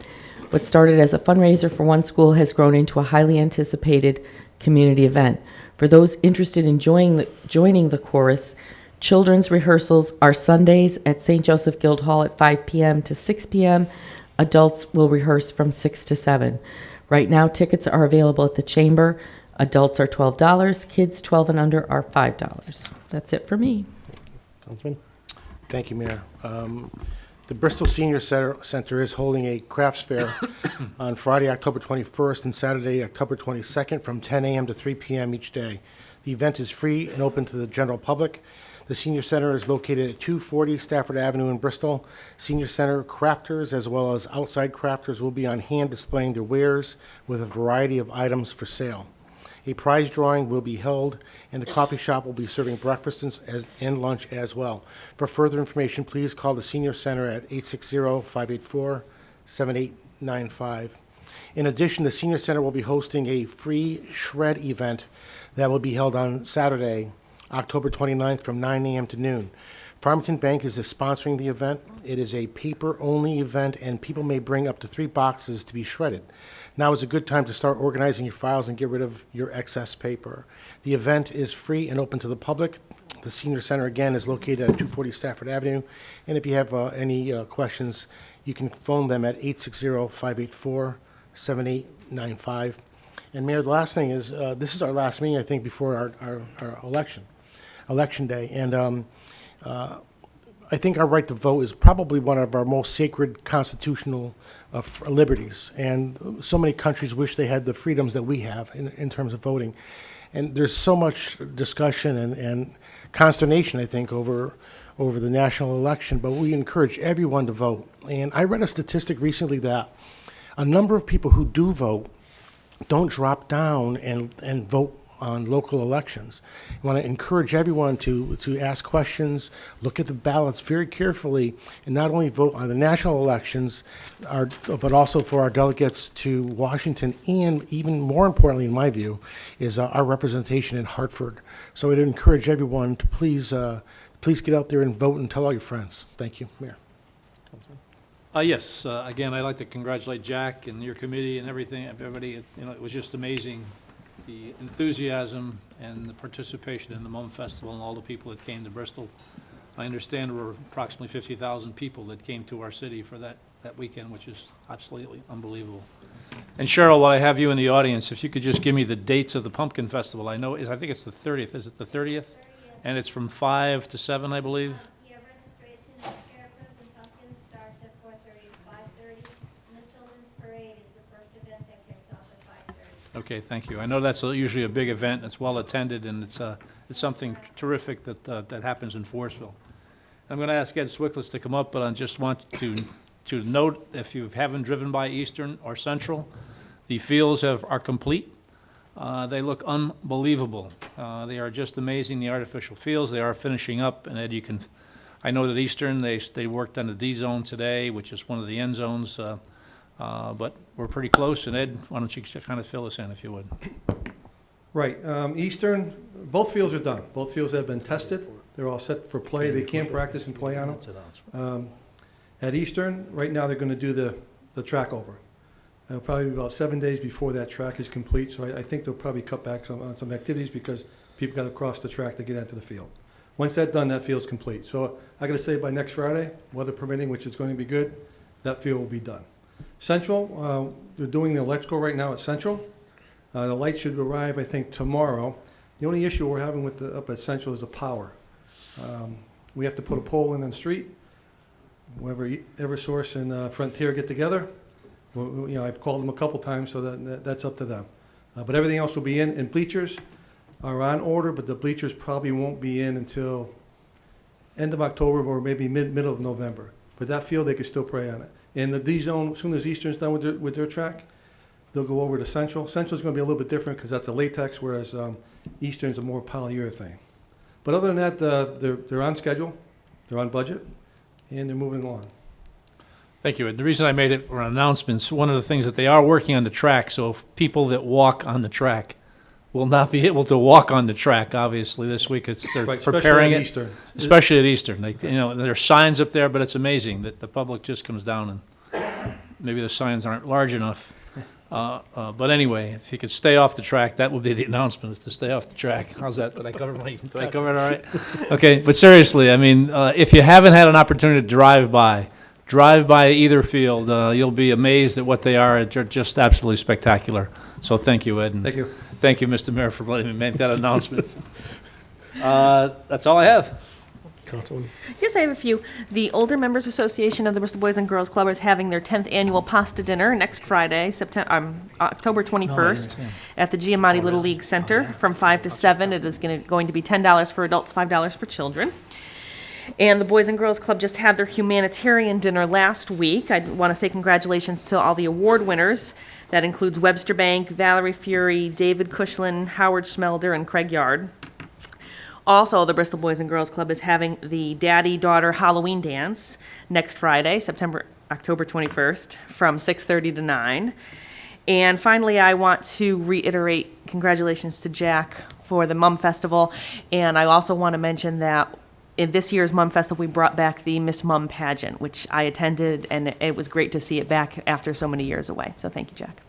What started as a fundraiser for one school has grown into a highly anticipated community event. For those interested in joining the chorus, children's rehearsals are Sundays at St. Joseph Guildhall at 5 p.m. to 6 p.m. Adults will rehearse from 6 to 7. Right now, tickets are available at the Chamber. Adults are $12. Kids 12 and under are $5. That's it for me. Councilman? Thank you, Mayor. The Bristol Senior Center is holding a crafts fair on Friday, October 21st, and Saturday, October 22nd, from 10 a.m. to 3 p.m. each day. The event is free and open to the general public. The Senior Center is located at 240 Stafford Avenue in Bristol. Senior Center crafters as well as outside crafters will be on hand displaying their wares with a variety of items for sale. A prize drawing will be held, and the coffee shop will be serving breakfast and lunch as well. For further information, please call the Senior Center at 860-584-7895. In addition, the Senior Center will be hosting a free shred event that will be held on Saturday, October 29th from 9 a.m. to noon. Farmington Bank is sponsoring the event. It is a paper-only event, and people may bring up to 3 boxes to be shredded. Now is a good time to start organizing your files and get rid of your excess paper. The event is free and open to the public. The Senior Center, again, is located at 240 Stafford Avenue. And if you have any questions, you can phone them at 860-584-7895. And Mayor, the last thing is, this is our last meeting, I think, before our election day. And I think our right to vote is probably one of our most sacred constitutional liberties. And so many countries wish they had the freedoms that we have in terms of voting. And there's so much discussion and consternation, I think, over the national election. But we encourage everyone to vote. And I read a statistic recently that a number of people who do vote don't drop down and vote on local elections. I want to encourage everyone to ask questions, look at the ballots very carefully, and not only vote on the national elections, but also for our delegates to Washington, and even more importantly, in my view, is our representation in Hartford. So I'd encourage everyone to please get out there and vote and tell all your friends. Thank you, Mayor. Yes, again, I'd like to congratulate Jack and your committee and everybody. It was just amazing, the enthusiasm and the participation in the Mum Festival and all the people that came to Bristol. I understand there were approximately 50,000 people that came to our city for that weekend, which is absolutely unbelievable. And Cheryl, while I have you in the audience, if you could just give me the dates of the Pumpkin Festival. I think it's the 30th. Is it the 30th? And it's from 5 to 7, I believe? Yeah, registration at Scarecrows and Pumpkins starts at 4:30 to 5:30, and the Children's Parade is the first event that kicks off at 5:30. Okay, thank you. I know that's usually a big event. It's well-attended, and it's something terrific that happens in Forestville. I'm going to ask Ed Swickless to come up, but I just want to note, if you haven't driven by Eastern or Central, the fields are complete. They look unbelievable. They are just amazing, the artificial fields. They are finishing up, and Ed, I know that Eastern, they worked on the D zone today, which is one of the end zones, but we're pretty close. And Ed, why don't you kind of fill us in, if you would? Right. Eastern, both fields are done. Both fields have been tested. They're all set for play. They can practice and play on them. At Eastern, right now they're going to do the track over. Probably about 7 days before that track is complete, so I think they'll probably cut back on some activities because people got to cross the track to get into the field. Once that's done, that field's complete. So I got to say by next Friday, weather permitting, which is going to be good, that field will be done. Central, they're doing the electrical right now at Central. The lights should arrive, I think, tomorrow. The only issue we're having up at Central is the power. We have to put a pole in the street. Whenever Eversource and Frontier get together, I've called them a couple times, so that's up to them. But everything else will be in. And bleachers are on order, but the bleachers probably won't be in until end of October or maybe middle of November. But that field, they can still play on it. And the D zone, as soon as Eastern's done with their track, they'll go over to Central. Central's going to be a little bit different because that's a latex, whereas Eastern's a more polyurethane. But other than that, they're on schedule, they're on budget, and they're moving along. Thank you. And the reason I made it for announcements, one of the things that they are working on the track, so if people that walk on the track will not be able to walk on the track, obviously, this week. They're Right, preparing it. Eastern. Especially at Eastern. There are signs up there, but it's amazing that the public just comes down and maybe the signs aren't large enough. But anyway, if you could stay off the track, that would be the announcement, is to stay off the track. How's that? Did I cover it all right? Okay, but seriously, I mean, if you haven't had an opportunity to drive by either field. You'll be amazed at what they are. They're just absolutely spectacular. So thank you, Ed. And thank you. Thank you, Mr. Mayor, for letting me make that announcement. That's all I have. Councilwoman. Yes, I have a few. The Older Members Association of the Bristol Boys and Girls Club is having their 10th annual pasta dinner next Friday, October 21st, at the Giamatti Little League Center from 5 to 7. It is going to be $10 for adults, $5 for children. And the Boys and Girls Club just had their humanitarian dinner last week. I want to say congratulations to all the award winners. That includes Webster Bank, Valerie Fury, David Cushlin, Howard Schmelder, and Craig Yard. Also, the Bristol Boys and Girls Club is having the Daddy-Daughter Halloween Dance next Friday, October 21st, from 6:30 to 9. And finally, I want to reiterate congratulations to Jack for the Mum Festival. And I also want to mention that in this year's Mum Festival, we brought back the Miss Mum pageant, which I attended, and it was great to see it back after so many years away. So thank you, Jack.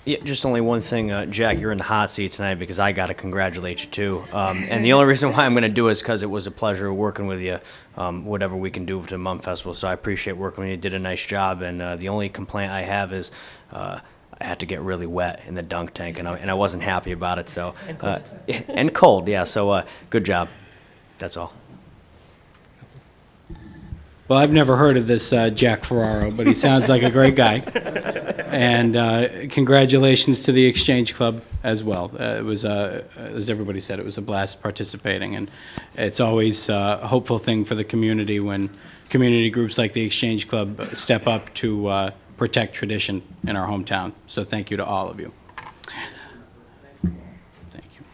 Yeah, just only one thing, Jack, you're in the hot seat tonight because I got to congratulate you too. And the only reason why I'm going to do it is because it was a pleasure working with you, whatever we can do for the Mum Festival. So I appreciate working with you. You did a nice job. And the only complaint I have is I had to get really wet in the dunk tank, and I wasn't happy about it. So And cold. and cold, yeah. So good job. That's all. Well, I've never heard of this Jack Ferraro, but he sounds like a great guy. And congratulations to the Exchange Club as well. It was, as everybody said, it was a blast participating, and it's always a hopeful thing for the community when community groups like the Exchange Club step up to protect tradition in our hometown. So thank you to all of you. Thank you.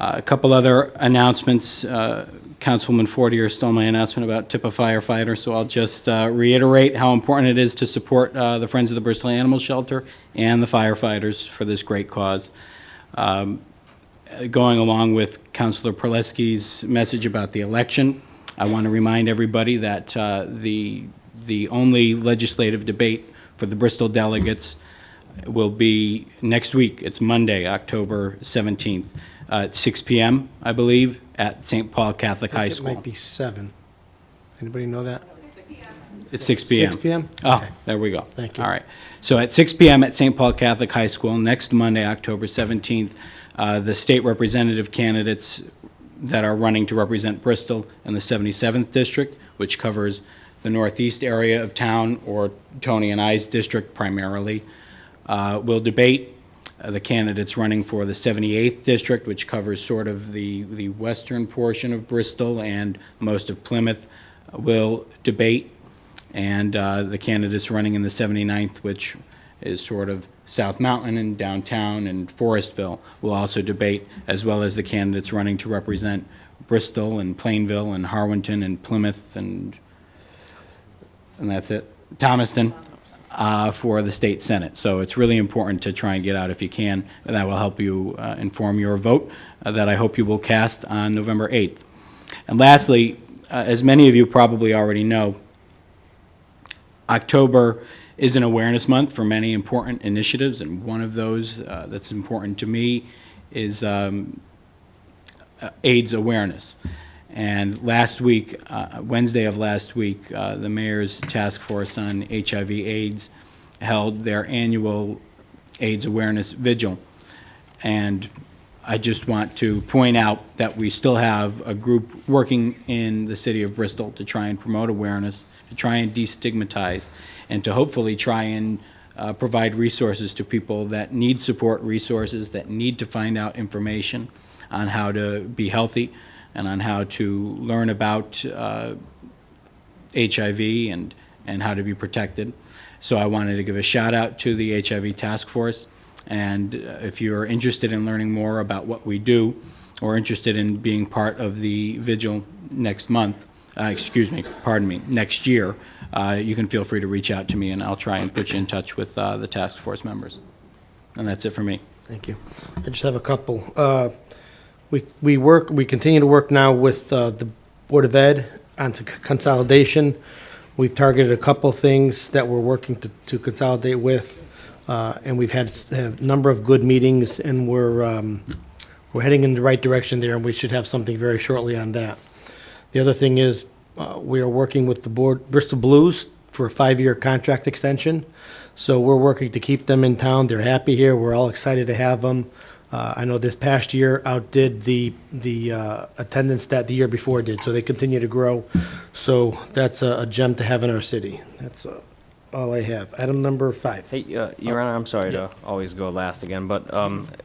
A couple other announcements. Councilwoman Fortier stole my announcement about tip a firefighter, so I'll just reiterate how important it is to support the Friends of the Bristol Animal Shelter and the firefighters for this great cause. Going along with Councilor Perleski's message about the election, I want to remind everybody that the only legislative debate for the Bristol delegates will be next week. It's Monday, October 17th, at 6 p.m., I believe, at St. Paul Catholic High School. It might be 7. Anybody know that? It's 6 p.m. 6 p.m.? Oh, Okay. there we go. Thank you. All right. So at 6 p.m. at St. Paul Catholic High School, next Monday, October 17th, the state representative candidates that are running to represent Bristol in the 77th District, which covers the northeast area of town, or Tony and I's district primarily, will debate. The candidates running for the 78th District, which covers sort of the western portion of Bristol and most of Plymouth, will debate. And the candidates running in the 79th, which is sort of South Mountain and downtown and Forestville, will also debate, as well as the candidates running to represent Bristol and Plainville and Harwinton and Plymouth and that's it, Thomaston, for the state senate. So it's really important to try and get out if you can. That will help you inform your vote that I hope you will cast on November 8th. And lastly, as many of you probably already know, October is an awareness month for many important initiatives, and one of those that's important to me is AIDS awareness. And last week, Wednesday of last week, the Mayor's Task Force on HIV/AIDS held their annual AIDS awareness vigil. And I just want to point out that we still have a group working in the city of Bristol to try and promote awareness, to try and destigmatize, and to hopefully try and provide resources to people that need support resources, that need to find out information on how to be healthy and on how to learn about HIV and how to be protected. So I wanted to give a shout out to the HIV task force. And if you're interested in learning more about what we do, or interested in being part of the vigil next month, next year, you can feel free to reach out to me and I'll try and put you in touch with the task force members. And that's it for me. Thank you. I just have a couple. We continue to work now with the Board of Ed on consolidation. We've targeted a couple things that we're working to consolidate with, and we've had a number of good meetings, and we're heading in the right direction there, and we should have something very shortly on that. The other thing is we are working with the Bristol Blues for a 5-year contract extension. So we're working to keep them in town. They're happy here. We're all excited to have them. I know this past year outdid the attendance that the year before did, so they continue to grow. So that's a gem to have in our city. That's all I have. Item number 5. Hey, Your Honor, I'm sorry to always go last again, but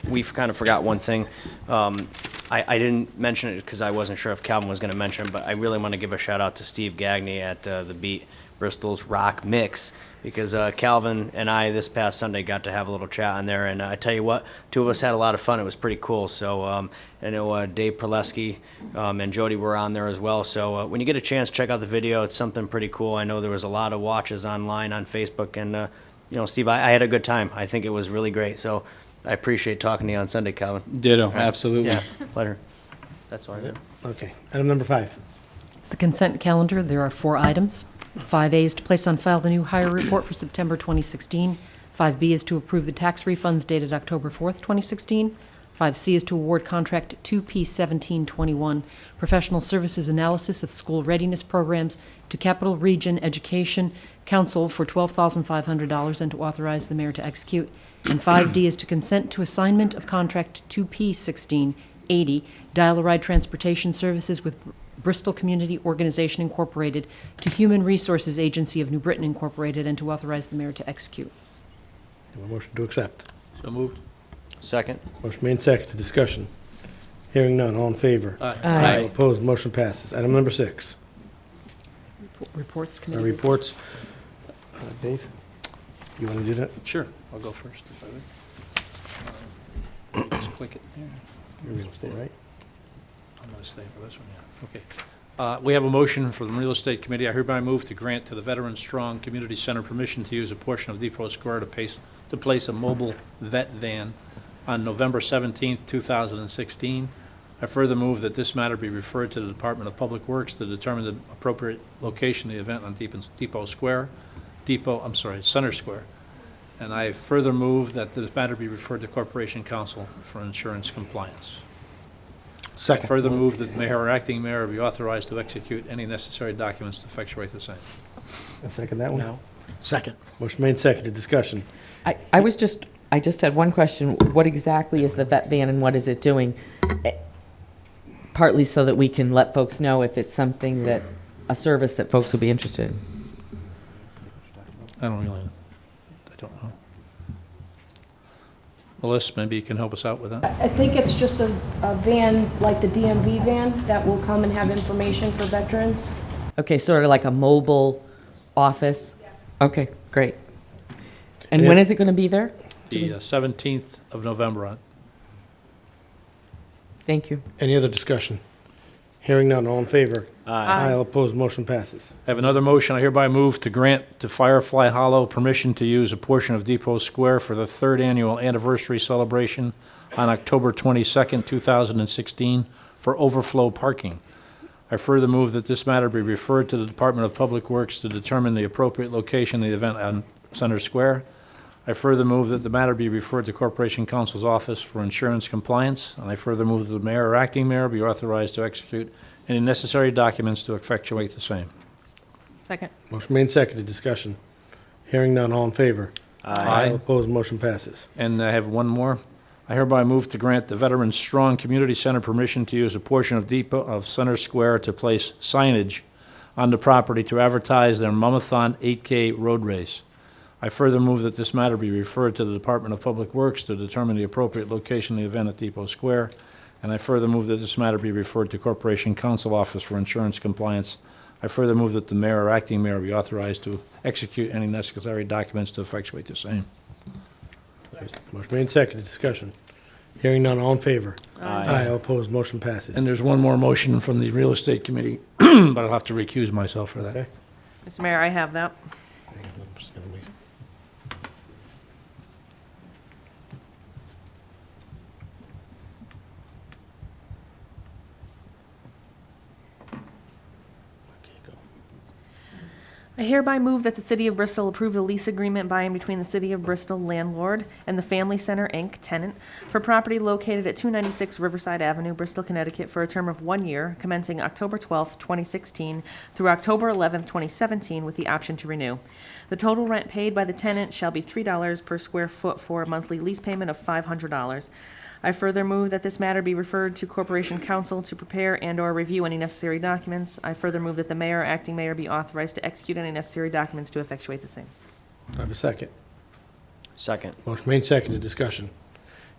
we've kind of forgot one thing. I didn't mention it because I wasn't sure if Calvin was going to mention it, but I really want to give a shout out to Steve Gagney at the Beat, Bristol's Rock Mix, because Calvin and I this past Sunday got to have a little chat on there, and I tell you what, two of us had a lot of fun. It was pretty cool. So I know Dave Perleski and Jody were on there as well. So when you get a chance, check out the video. It's something pretty cool. I know there was a lot of watches online on Facebook, and Steve, I had a good time. I think it was really great. So I appreciate talking to you on Sunday, Calvin. Ditto, All right. absolutely. Yeah, pleasure. That's all I have. Okay. Item number 5. It's the consent calendar. There are 4 items. 5A is to place on file the new hire report for September 2016. 5B is to approve the tax refunds dated October 4th, 2016. 5C is to award contract 2P1721, professional services analysis of school readiness programs, to Capital Region Education Council for $12,500 and to authorize the mayor to execute. And 5D is to consent to assignment of contract 2P1680, dial-a-ride transportation services with Bristol Community Organization Incorporated to Human Resources Agency of New Britain Incorporated and to authorize the mayor to execute. Have a motion to accept. So moved. Second. Motion made, seconded. Discussion. Hearing none. All in favor? Aye. All opposed? Motion passes. Item number 6. Reports Our committee. reports. Dave, you want to do that? Sure, I'll go first if I may. Just click it there. You're real estate, right? I'm going to stay for this one, yeah. Okay. We have a motion from the Real Estate Committee. I hereby move to grant to the Veteran Strong Community Center permission to use a portion of Depot Square to place a mobile vet van on November 17th, 2016. I further move that this matter be referred to the Department of Public Works to determine the appropriate location of the event on Center Square. And I further move that this matter be referred to Corporation Counsel for insurance compliance. Second. Further move that the mayor or acting mayor be authorized to execute any necessary documents to effectuate the same. A second that one? No. Second. Motion made, seconded. Discussion. I just had one question. What exactly is the vet van and what is it doing? Partly so that we can let folks know if it's something that, a service that folks will be interested in. I don't know. Melissa, maybe you can help us out with that? I think it's just a van, like the DMV van, that will come and have information for veterans. Okay, sort of like a mobile office? Yes. Okay, great. And when is it going to be there? The 17th of November. Thank you. Any other discussion? Hearing none. All in favor? Aye. All opposed? Motion passes. I have another motion. I hereby move to grant to Firefly Hollow permission to use a portion of Depot Square for the 3rd annual anniversary celebration on October 22nd, 2016 for overflow parking. I further move that this matter be referred to the Department of Public Works to determine the appropriate location of the event on Center Square. I further move that the matter be referred to Corporation Counsel's Office for insurance compliance, and I further move that the mayor or acting mayor be authorized to execute any necessary documents to effectuate the same. Second. Motion made, seconded. Discussion. Hearing none. All in favor? Aye. All opposed? Motion passes. And I have one more. I hereby move to grant the Veterans Strong Community Center permission to use a portion of Center Square to place signage on the property to advertise their Mumathon 8K road race. I further move that this matter be referred to the Department of Public Works to determine the appropriate location of the event at Depot Square. And I further move that this matter be referred to Corporation Counsel Office for insurance compliance. I further move that the mayor or acting mayor be authorized to execute any necessary documents to effectuate the same. Motion made, seconded. Discussion. Hearing none. All in favor? Aye. All opposed? Motion passes. And there's one more motion from the Real Estate Committee, but I'll have to recuse myself for that. Okay. Mr. Mayor, I have that. I hereby move that the City of Bristol approve the lease agreement by and between the City of Bristol landlord and the Family Center, Inc., tenant, for property located at 296 Riverside Avenue, Bristol, Connecticut, for a term of 1 year, commencing October 12, 2016, through October 11, 2017, with the option to renew. The total rent paid by the tenant shall be $3 per square foot for a monthly lease payment of $500. I further move that this matter be referred to Corporation Counsel to prepare and/or review any necessary documents. I further move that the mayor or acting mayor be authorized to execute any necessary documents to effectuate the same. I have a second. Second. Motion made, seconded, discussion.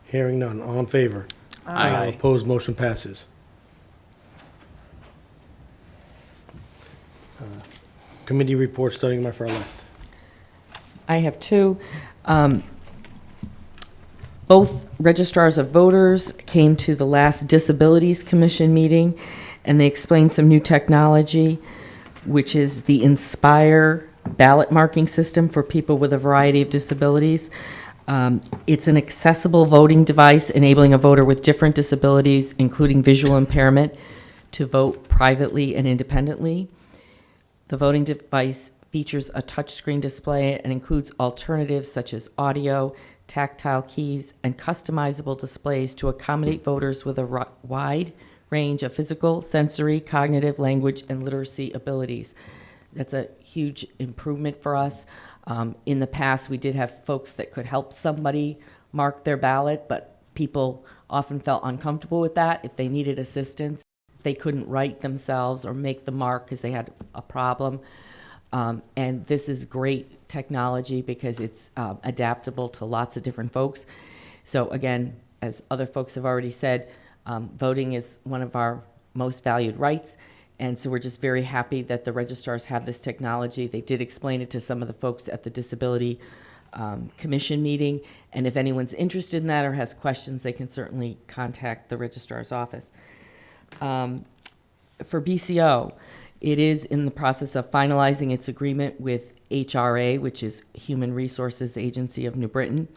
Hearing none, all in favor? Aye. Opposed, motion passes. Committee reports, starting my far left. I have two. Both registrars of voters came to the last Disabilities Commission meeting, and they explained some new technology, which is the Inspire ballot marking system for people with a variety of disabilities. It's an accessible voting device enabling a voter with different disabilities, including visual impairment, to vote privately and independently. The voting device features a touchscreen display and includes alternatives such as audio, tactile keys, and customizable displays to accommodate voters with a wide range of physical, sensory, cognitive, language, and literacy abilities. That's a huge improvement for us. In the past, we did have folks that could help somebody mark their ballot, but people often felt uncomfortable with that if they needed assistance. They couldn't write themselves or make the mark because they had a problem. And this is great technology because it's adaptable to lots of different folks. So again, as other folks have already said, voting is one of our most valued rights. And so we're just very happy that the registrars have this technology. They did explain it to some of the folks at the Disability Commission meeting. And if anyone's interested in that or has questions, they can certainly contact the registrar's office. For BCO, it is in the process of finalizing its agreement with HRA, which is Human Resources Agency of New Britain.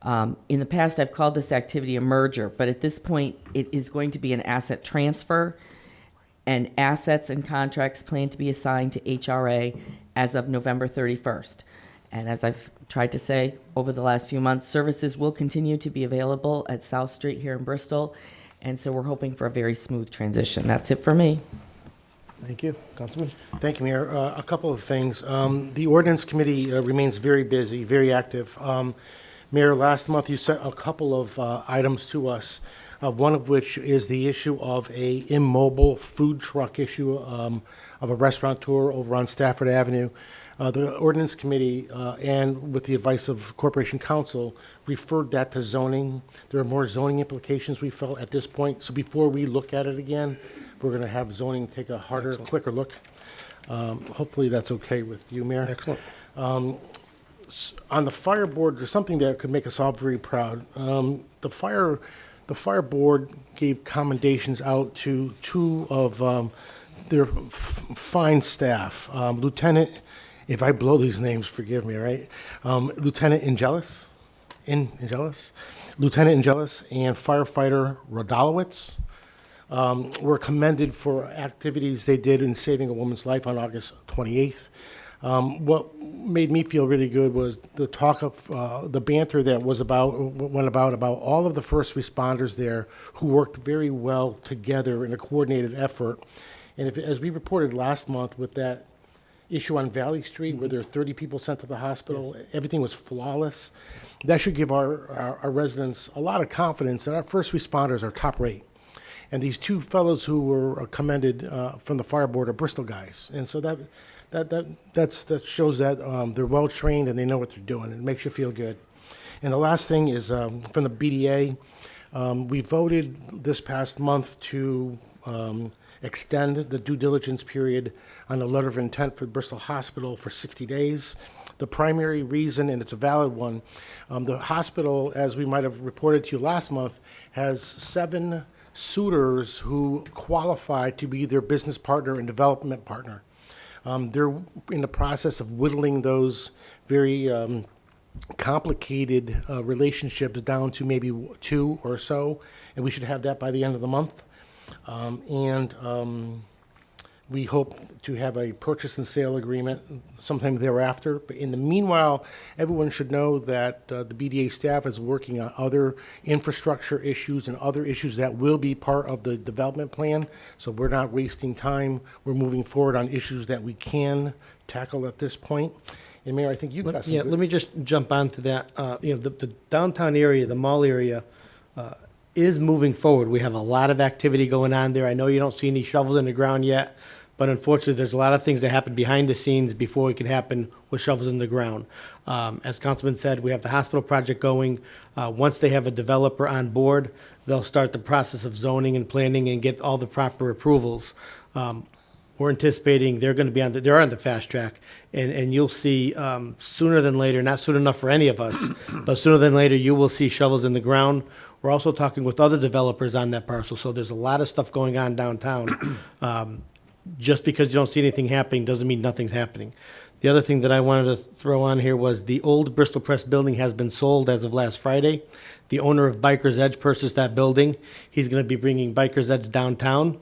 In the past, I've called this activity a merger, but at this point, it is going to be an asset transfer, and assets and contracts plan to be assigned to HRA as of November 31st. And as I've tried to say over the last few months, services will continue to be available at South Street here in Bristol, and so we're hoping for a very smooth transition. That's it for me. Thank you, Councilman. Thank you, Mayor. A couple of things. The ordinance committee remains very busy, very active. Mayor, last month you sent a couple of items to us, one of which is the issue of a immobile food truck issue of a restaurateur over on Stafford Avenue. The ordinance committee, and with the advice of Corporation Counsel, referred that to zoning. There are more zoning implications we felt at this point. So before we look at it again, we're going to have zoning take a harder, quicker look. Hopefully that's okay with you, Mayor. Excellent. On the fire board, there's something that could make us all very proud. The fire board gave commendations out to two of their fine staff. Lieutenant, if I blow these names, forgive me, right? Lieutenant Angelis, Lieutenant Angelis, and firefighter Rodalowitz. Were commended for activities they did in saving a woman's life on August 28th. What made me feel really good was the talk of the banter that went about all of the first responders there who worked very well together in a coordinated effort. And as we reported last month with that issue on Valley Street where there are 30 people sent to the hospital, everything was flawless. That should give our residents a lot of confidence that our first responders are top rate. And these two fellows who were commended from the fire board are Bristol guys. And so that shows that they're well trained and they know what they're doing. It makes you feel good. And the last thing is from the BDA, we voted this past month to extend the due diligence period on the letter of intent for Bristol Hospital for 60 days. The primary reason, and it's a valid one, the hospital, as we might have reported to you last month, has 7 suitors who qualify to be their business partner and development partner. They're in the process of whittling those very complicated relationships down to maybe 2 or so, and we should have that by the end of the month. We hope to have a purchase and sale agreement sometime thereafter. But in the meanwhile, everyone should know that the BDA staff is working on other infrastructure issues and other issues that will be part of the development plan. So we're not wasting time. We're moving forward on issues that we can tackle at this point. And Mayor, I think you've got some let me just jump onto that. The downtown area, the mall area, is moving forward. We have a lot of activity going on there. I know you don't see any shovels in the ground yet, but unfortunately, there's a lot of things that happen behind the scenes before it can happen with shovels in the ground. As Councilman said, we have the hospital project going. Once they have a developer on board, they'll start the process of zoning and planning and get all the proper approvals. We're anticipating they're going to be they're on the fast track, and you'll see sooner than later, not soon enough for any of us, but sooner than later, you will see shovels in the ground. We're also talking with other developers on that parcel, so there's a lot of stuff going on downtown. Just because you don't see anything happening doesn't mean nothing's happening. The other thing that I wanted to throw on here was the old Bristol Press building has been sold as of last Friday. The owner of Biker's Edge purchased that building. He's going to be bringing Biker's Edge downtown.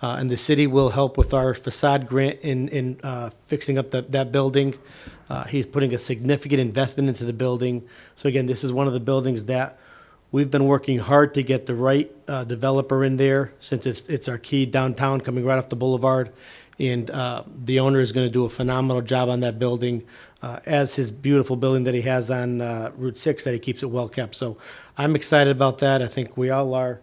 And the city will help with our facade grant in fixing up that building. He's putting a significant investment into the building. So again, this is one of the buildings that we've been working hard to get the right developer in there, since it's our key downtown coming right off the boulevard. And the owner is going to do a phenomenal job on that building, as his beautiful building that he has on Route 6, that he keeps it well kept. So I'm excited about that. I think we all are.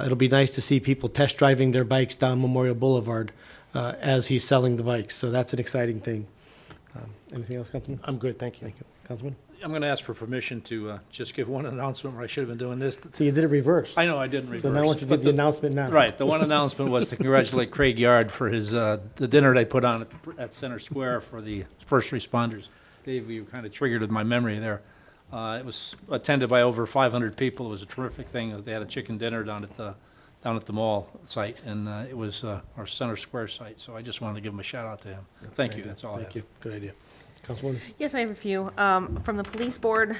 It'll be nice to see people test driving their bikes down Memorial Boulevard as he's selling the bikes. So that's an exciting thing. Anything else, Councilman? I'm good, thank you. Thank you. Councilman? I'm going to ask for permission to just give one announcement where I should have been doing this. So you did it reverse. I know I didn't reverse. So now I want you to do the announcement now. Right, the one announcement was to congratulate Craig Yard for his, the dinner they put on at Center Square for the first responders. Dave, you kind of triggered my memory there. It was attended by over 500 people. It was a terrific thing. They had a chicken dinner down at the mall site, and it was our Center Square site. So I just wanted to give him a shout out to him. Thank you, that's all I have. Thank you, good idea. Councilwoman? Yes, I have a few. From the police board,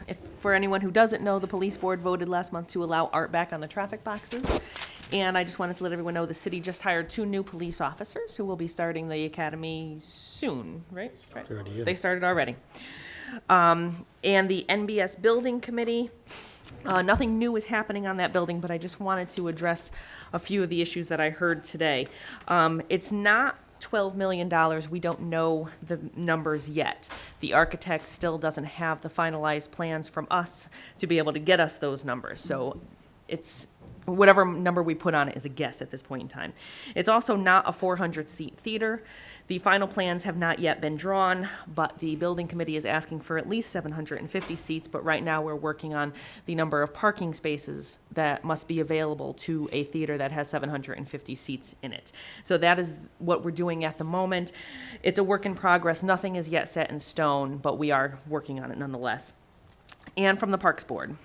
if for anyone who doesn't know, the police board voted last month to allow art back on the traffic boxes. And I just wanted to let everyone know the city just hired 2 new police officers who will be starting the academy soon, right? They started already. And the NBS Building Committee, nothing new is happening on that building, but I just wanted to address a few of the issues that I heard today. It's not $12 million. We don't know the numbers yet. The architect still doesn't have the finalized plans from us to be able to get us those numbers. So it's whatever number we put on it is a guess at this point in time. It's also not a 400-seat theater. The final plans have not yet been drawn, but the building committee is asking for at least 750 seats, but right now we're working on the number of parking spaces that must be available to a theater that has 750 seats in it. So that is what we're doing at the moment. It's a work in progress. Nothing is yet set in stone, but we are working on it nonetheless. And from the Parks Board,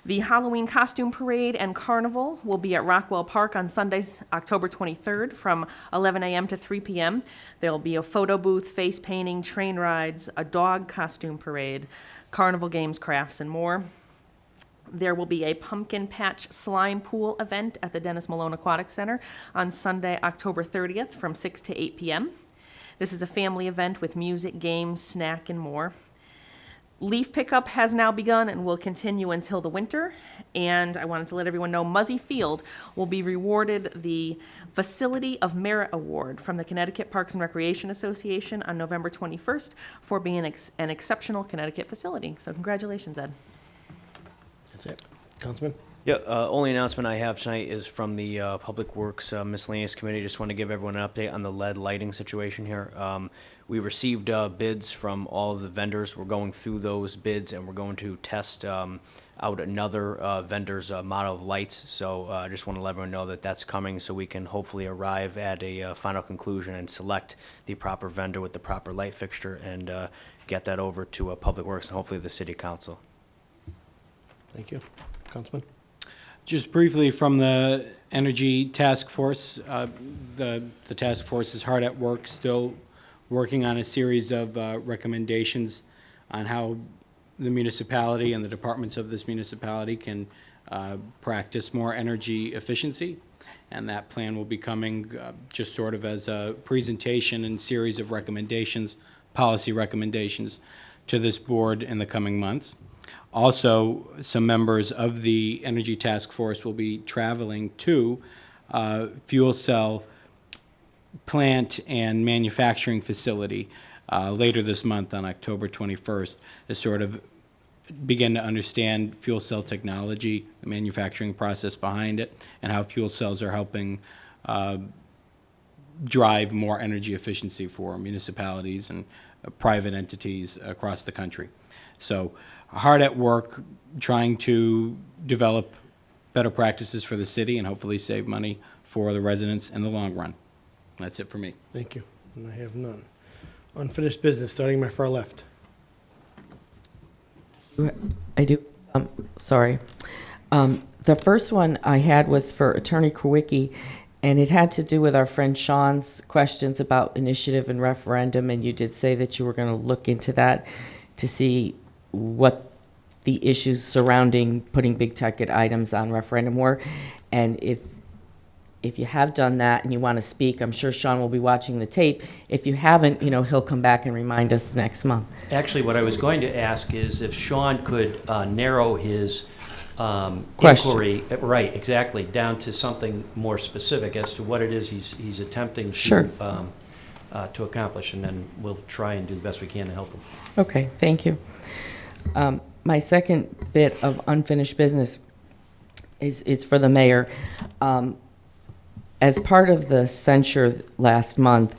the Halloween costume parade and carnival will be at Rockwell Park on Sunday, October 23rd from 11 a.m. to 3 p.m. There will be a photo booth, face painting, train rides, a dog costume parade, carnival games, crafts, and more. There will be a pumpkin patch slime pool event at the Dennis Malone Aquatic Center on Sunday, October 30th from 6 to 8 p.m. This is a family event with music, games, snack, and more. Leaf pickup has now begun and will continue until the winter. And I wanted to let everyone know Muzzy Field will be rewarded the Facility of Merit Award from the Connecticut Parks and Recreation Association on November 21st for being an exceptional Connecticut facility. So congratulations, Ed. That's it. Councilman? Yeah, only announcement I have tonight is from the Public Works Miscellaneous Committee. Just want to give everyone an update on the LED lighting situation here. We received bids from all of the vendors. We're going through those bids, and we're going to test out another vendor's model of lights. So I just want to let everyone know that that's coming, so we can hopefully arrive at a final conclusion and select the proper vendor with the proper light fixture and get that over to Public Works and hopefully the City Council. Thank you. Councilman? Just briefly from the Energy Task Force, the task force is hard at work, still working on a series of recommendations on how the municipality and the departments of this municipality can practice more energy efficiency. And that plan will be coming just sort of as a presentation and series of recommendations, policy recommendations to this board in the coming months. Also, some members of the Energy Task Force will be traveling to fuel cell plant and manufacturing facility later this month on October 21st to sort of begin to understand fuel cell technology, the manufacturing process behind it, and how fuel cells are helping drive more energy efficiency for municipalities and private entities across the country. So hard at work trying to develop better practices for the city and hopefully save money for the residents in the long run. That's it for me. Thank you. And I have none. Unfinished business, starting my far left. I do, sorry. The first one I had was for Attorney Kowicki, and it had to do with our friend Sean's questions about initiative and referendum, and you did say that you were going to look into that to see what the issues surrounding putting big ticket items on referendum were. And if you have done that and you want to speak, I'm sure Sean will be watching the tape. If you haven't, he'll come back and remind us next month. Actually, what I was going to ask is if Sean could narrow his Question. inquiry, right, exactly, down to something more specific as to what it is he's attempting Sure. To accomplish, and then we'll try and do the best we can to help him. Okay, thank you. My second bit of unfinished business is for the mayor. As part of the censure last month,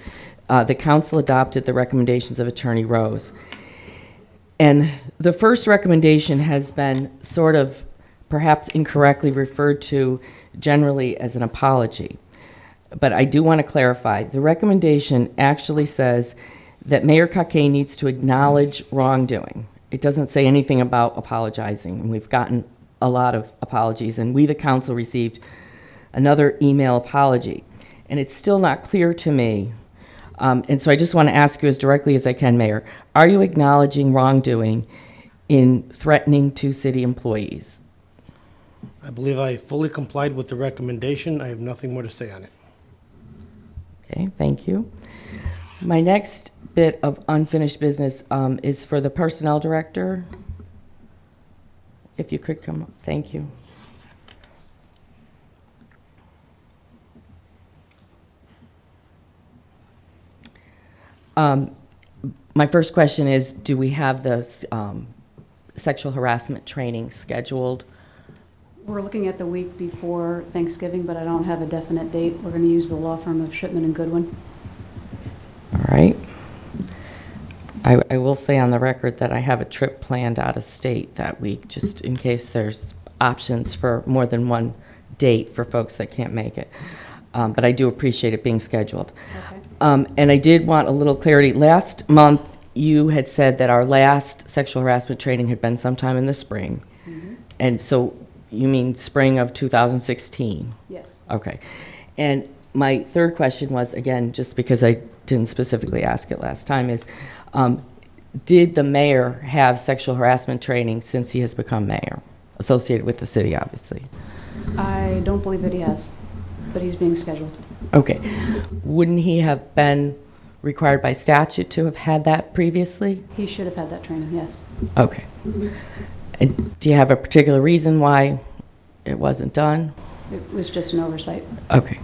the council adopted the recommendations of Attorney Rose. And the first recommendation has been sort of perhaps incorrectly referred to generally as an apology. But I do want to clarify. The recommendation actually says that Mayor Cockay needs to acknowledge wrongdoing. It doesn't say anything about apologizing. And we've gotten a lot of apologies, and we, the council, received another email apology. And it's still not clear to me. And so I just want to ask you as directly as I can, Mayor, are you acknowledging wrongdoing in threatening two city employees? I believe I fully complied with the recommendation. I have nothing more to say on it. Okay, thank you. My next bit of unfinished business is for the personnel director. If you could come up, thank you. My first question is, do we have the sexual harassment training scheduled? We're looking at the week before Thanksgiving, but I don't have a definite date. We're going to use the law firm of Shipman and Goodwin. All right. I will say on the record that I have a trip planned out of state that week, just in case there's options for more than one date for folks that can't make it. But I do appreciate it being scheduled. Okay. And I did want a little clarity. Last month, you had said that our last sexual harassment training had been sometime in the spring. Mm-hmm. And so you mean spring of 2016? Yes. Okay. And my third question was, again, just because I didn't specifically ask it last time, is did the mayor have sexual harassment training since he has become mayor, associated with the city, obviously? I don't believe that he has, but he's being scheduled. Okay. Wouldn't he have been required by statute to have had that previously? He should have had that training, yes. Okay. And do you have a particular reason why it wasn't done? It was just an oversight. Okay.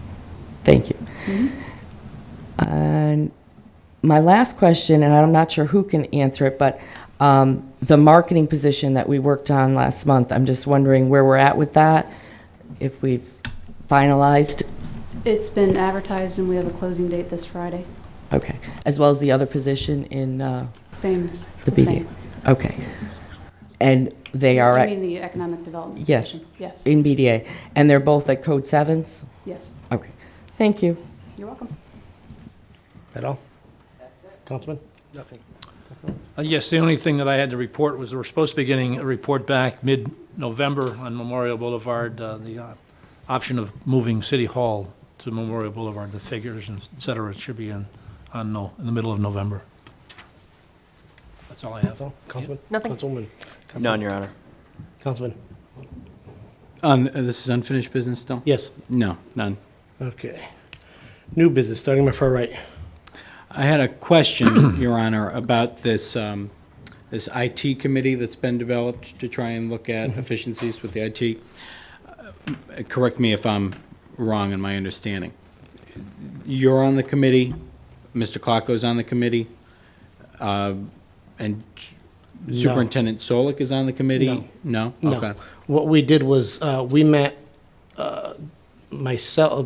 Thank you. Mm-hmm. And my last question, and I'm not sure who can answer it, but the marketing position that we worked on last month, I'm just wondering where we're at with that, if we've finalized. It's been advertised, and we have a closing date this Friday. Okay. As well as the other position in Same. the the BDA? same. Okay. And they are I at... mean the economic development Yes. position. Yes. In BDA. And they're both at Code 7s? Yes. Okay. Thank you. You're welcome. That all? Councilman? Nothing. Yes, the only thing that I had to report was we're supposed to be getting a report back mid-November on Memorial Boulevard, the option of moving City Hall to Memorial Boulevard, the figures and et cetera. It should be in the middle of November. That's all I have. That's all? Councilman? Nothing. Councilwoman? None, Your Honor. Councilman? This is unfinished business still? Yes. No, none. Okay. New business, starting my far right. I had a question, Your Honor, about this this IT committee that's been developed to try and look at efficiencies with the IT. Correct me if I'm wrong in my understanding. You're on the committee, Mr. Klocko's on the committee, and Superintendent Solik is on the committee? No? No. Okay. What we did was, we met, myself,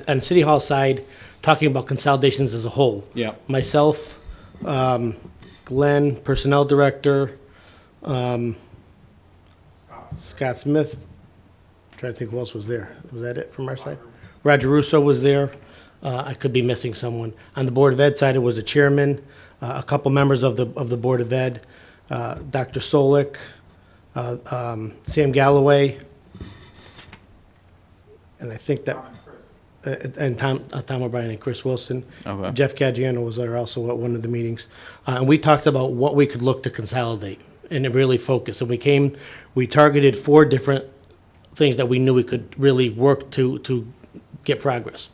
on City Hall side, talking about consolidations as a whole. Yeah. Myself, Glenn, Personnel Director, Scott Smith, trying to think who else was there. Was that it from our side? Roger Russo was there. I could be missing someone. On the Board of Ed side, it was the chairman, a couple members of the Board of Ed, Dr. Solik, Sam Galloway, and I think that, and Tom O'Brien and Chris Wilson. Okay. Jeff Caggiano was there also at one of the meetings. And we talked about what we could look to consolidate and really focus. And we targeted 4 different things that we knew we could really work to get progress.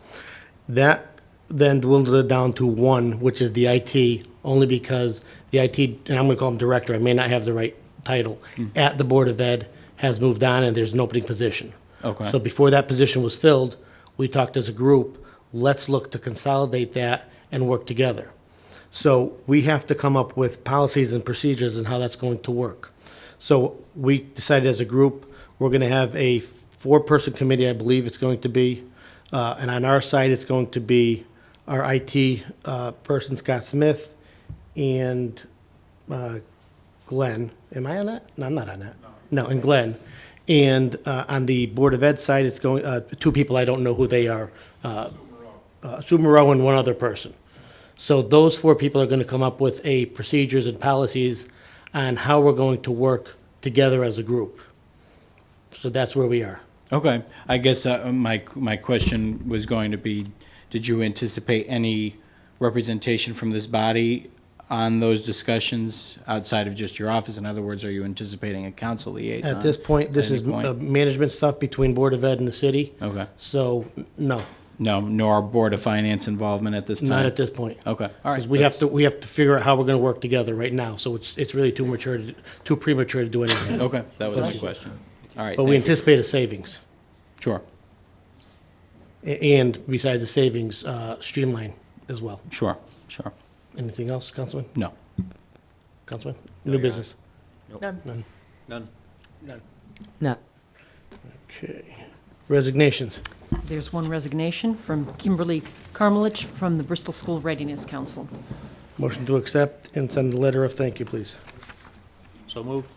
That then dwindled it down to 1, which is the IT, only because the IT, and I'm going to call him director, I may not have the right title, at the Board of Ed has moved on and there's an opening position. Okay. So before that position was filled, we talked as a group, let's look to consolidate that and work together. So we have to come up with policies and procedures and how that's going to work. So we decided as a group, we're going to have a 4-person committee, I believe it's going to be. And on our side, it's going to be our IT person, Scott Smith, and Glenn. Am I on that? No, I'm not on that. No, and Glenn. And on the Board of Ed side, it's going, 2 people, I don't know who they are. Sue Moreau and 1 other person. So those 4 people are going to come up with procedures and policies on how we're going to work together as a group. So that's where we are. Okay. I guess my question was going to be, did you anticipate any representation from this body on those discussions outside of just your office? In other words, are you anticipating a council liaison? At this point, this is management stuff between Board of Ed and the city. Okay. So, no. No, nor Board of Finance involvement at this time? Not at this point. Okay, all right. Because we have to figure out how we're going to work together right now, so it's really too premature to do anything. Okay, that was my question. All right. But we anticipate a savings. Sure. And besides the savings, streamline as well. Sure. Anything else, Councilman? No. Councilman? New business? None. No. Okay. Resignations. There's one resignation from Kimberly Carmelich from the Bristol School Readiness Council. Motion to accept and send a letter of thank you, please. So moved.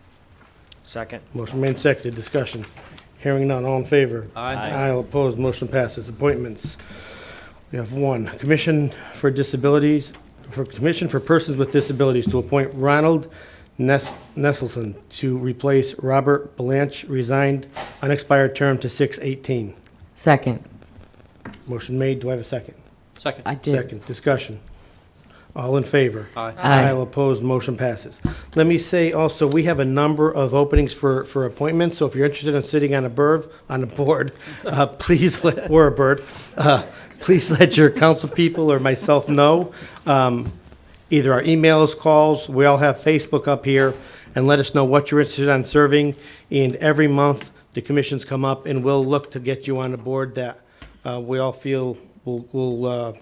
Second. Motion made, seconded, discussion. Hearing none, all in favor? Aye. Aye, all opposed, motion passes. Appointments. We have 1, Commission for Persons with Disabilities to appoint Ronald Nesselson to replace Robert Blanche, resigned, unexpired term to 6/18. Second. Motion made, do I have a second? Second. I did. Second, discussion. All in favor? Aye. Aye. All opposed, motion passes. Let me say also, we have a number of openings for appointments, so if you're interested in sitting on a board, please please let your council people or myself know. Either our emails, calls, we all have Facebook up here, and let us know what you're interested in serving. And every month, the commissions come up, and we'll look to get you on a board that we all feel will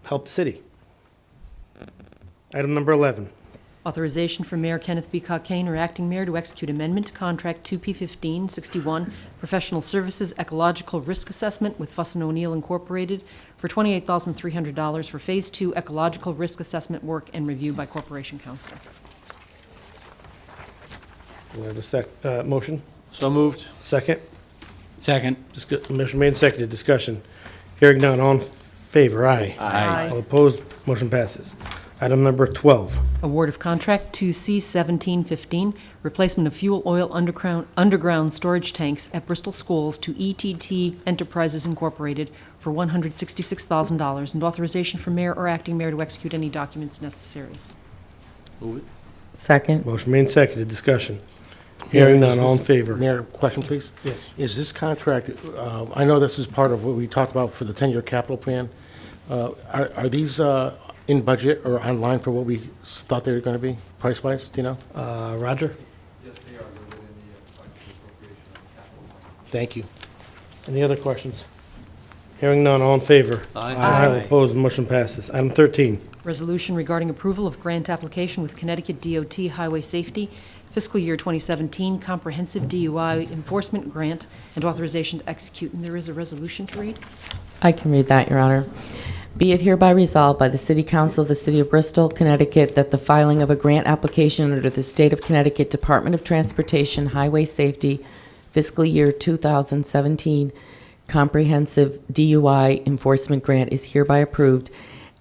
help the city. Item number 11. Authorization for Mayor Kenneth B. Cockane or acting mayor to execute amendment to contract 2P1561 Professional Services Ecological Risk Assessment with Fuss & O'Neill Incorporated for $28,300 for Phase 2 Ecological Risk Assessment work and review by Corporation Counsel. Do we have a motion? So moved. Second? Second. Motion made and seconded. Discussion. Hearing none. All in favor? Aye. Aye. All opposed? Motion passes. Item number 12. Award of contract to C1715, replacement of fuel oil underground storage tanks at Bristol schools to ETT Enterprises Incorporated for $166,000, and authorization for mayor or acting mayor to execute any documents necessary. Move it. Second. Motion made and seconded. Discussion. Hearing none. All in favor? Mayor, question, please? Yes. Is this contract, I know this is part of what we talked about for the 10-year capital plan. Are these in budget or online for what we thought they were going to be, price-wise? Do you know? Roger? Yes, they are. They're within the budget appropriation of the capital plan. Thank you. Any other questions? Hearing none, all in favor? Aye. All opposed, motion passes. Item 13. Resolution regarding approval of grant application with Connecticut DOT Highway Safety, fiscal year 2017 Comprehensive DUI Enforcement Grant, and authorization to execute. And there is a resolution to read. I can read that, Your Honor. Be it hereby resolved by the City Council of the City of Bristol, Connecticut, that the filing of a grant application under the State of Connecticut Department of Transportation Highway Safety fiscal year 2017 Comprehensive DUI Enforcement Grant is hereby approved,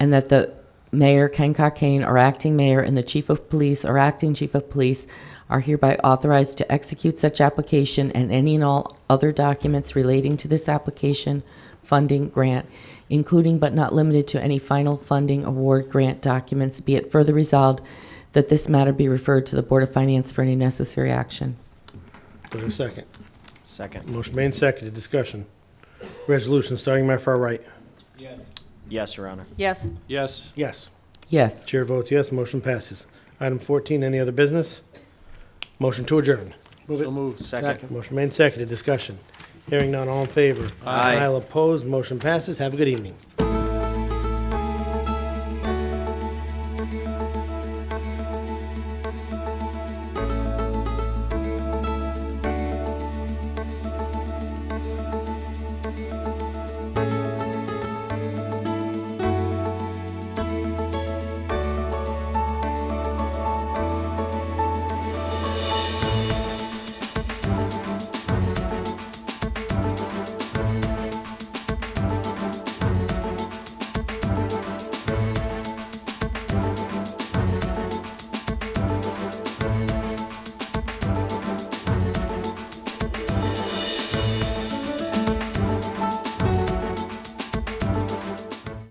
and that the Mayor, Ken Cockane, or Acting Mayor, and the Chief of Police or Acting Chief of Police are hereby authorized to execute such application and any and all other documents relating to this application, funding, grant, including but not limited to any final funding award grant documents. Be it further resolved that this matter be referred to the Board of Finance for any necessary action. Do I have a second? Second. Motion made and seconded. Discussion. Resolution starting my far right. Yes, Your Honor. Yes. Yes. Yes. Yes. Chair votes yes, motion passes. Item 14, any other business? Motion to adjourn. So moved. Second. Motion made and seconded. Discussion. Hearing none, all in favor? Aye. All opposed, motion passes. Have a good evening.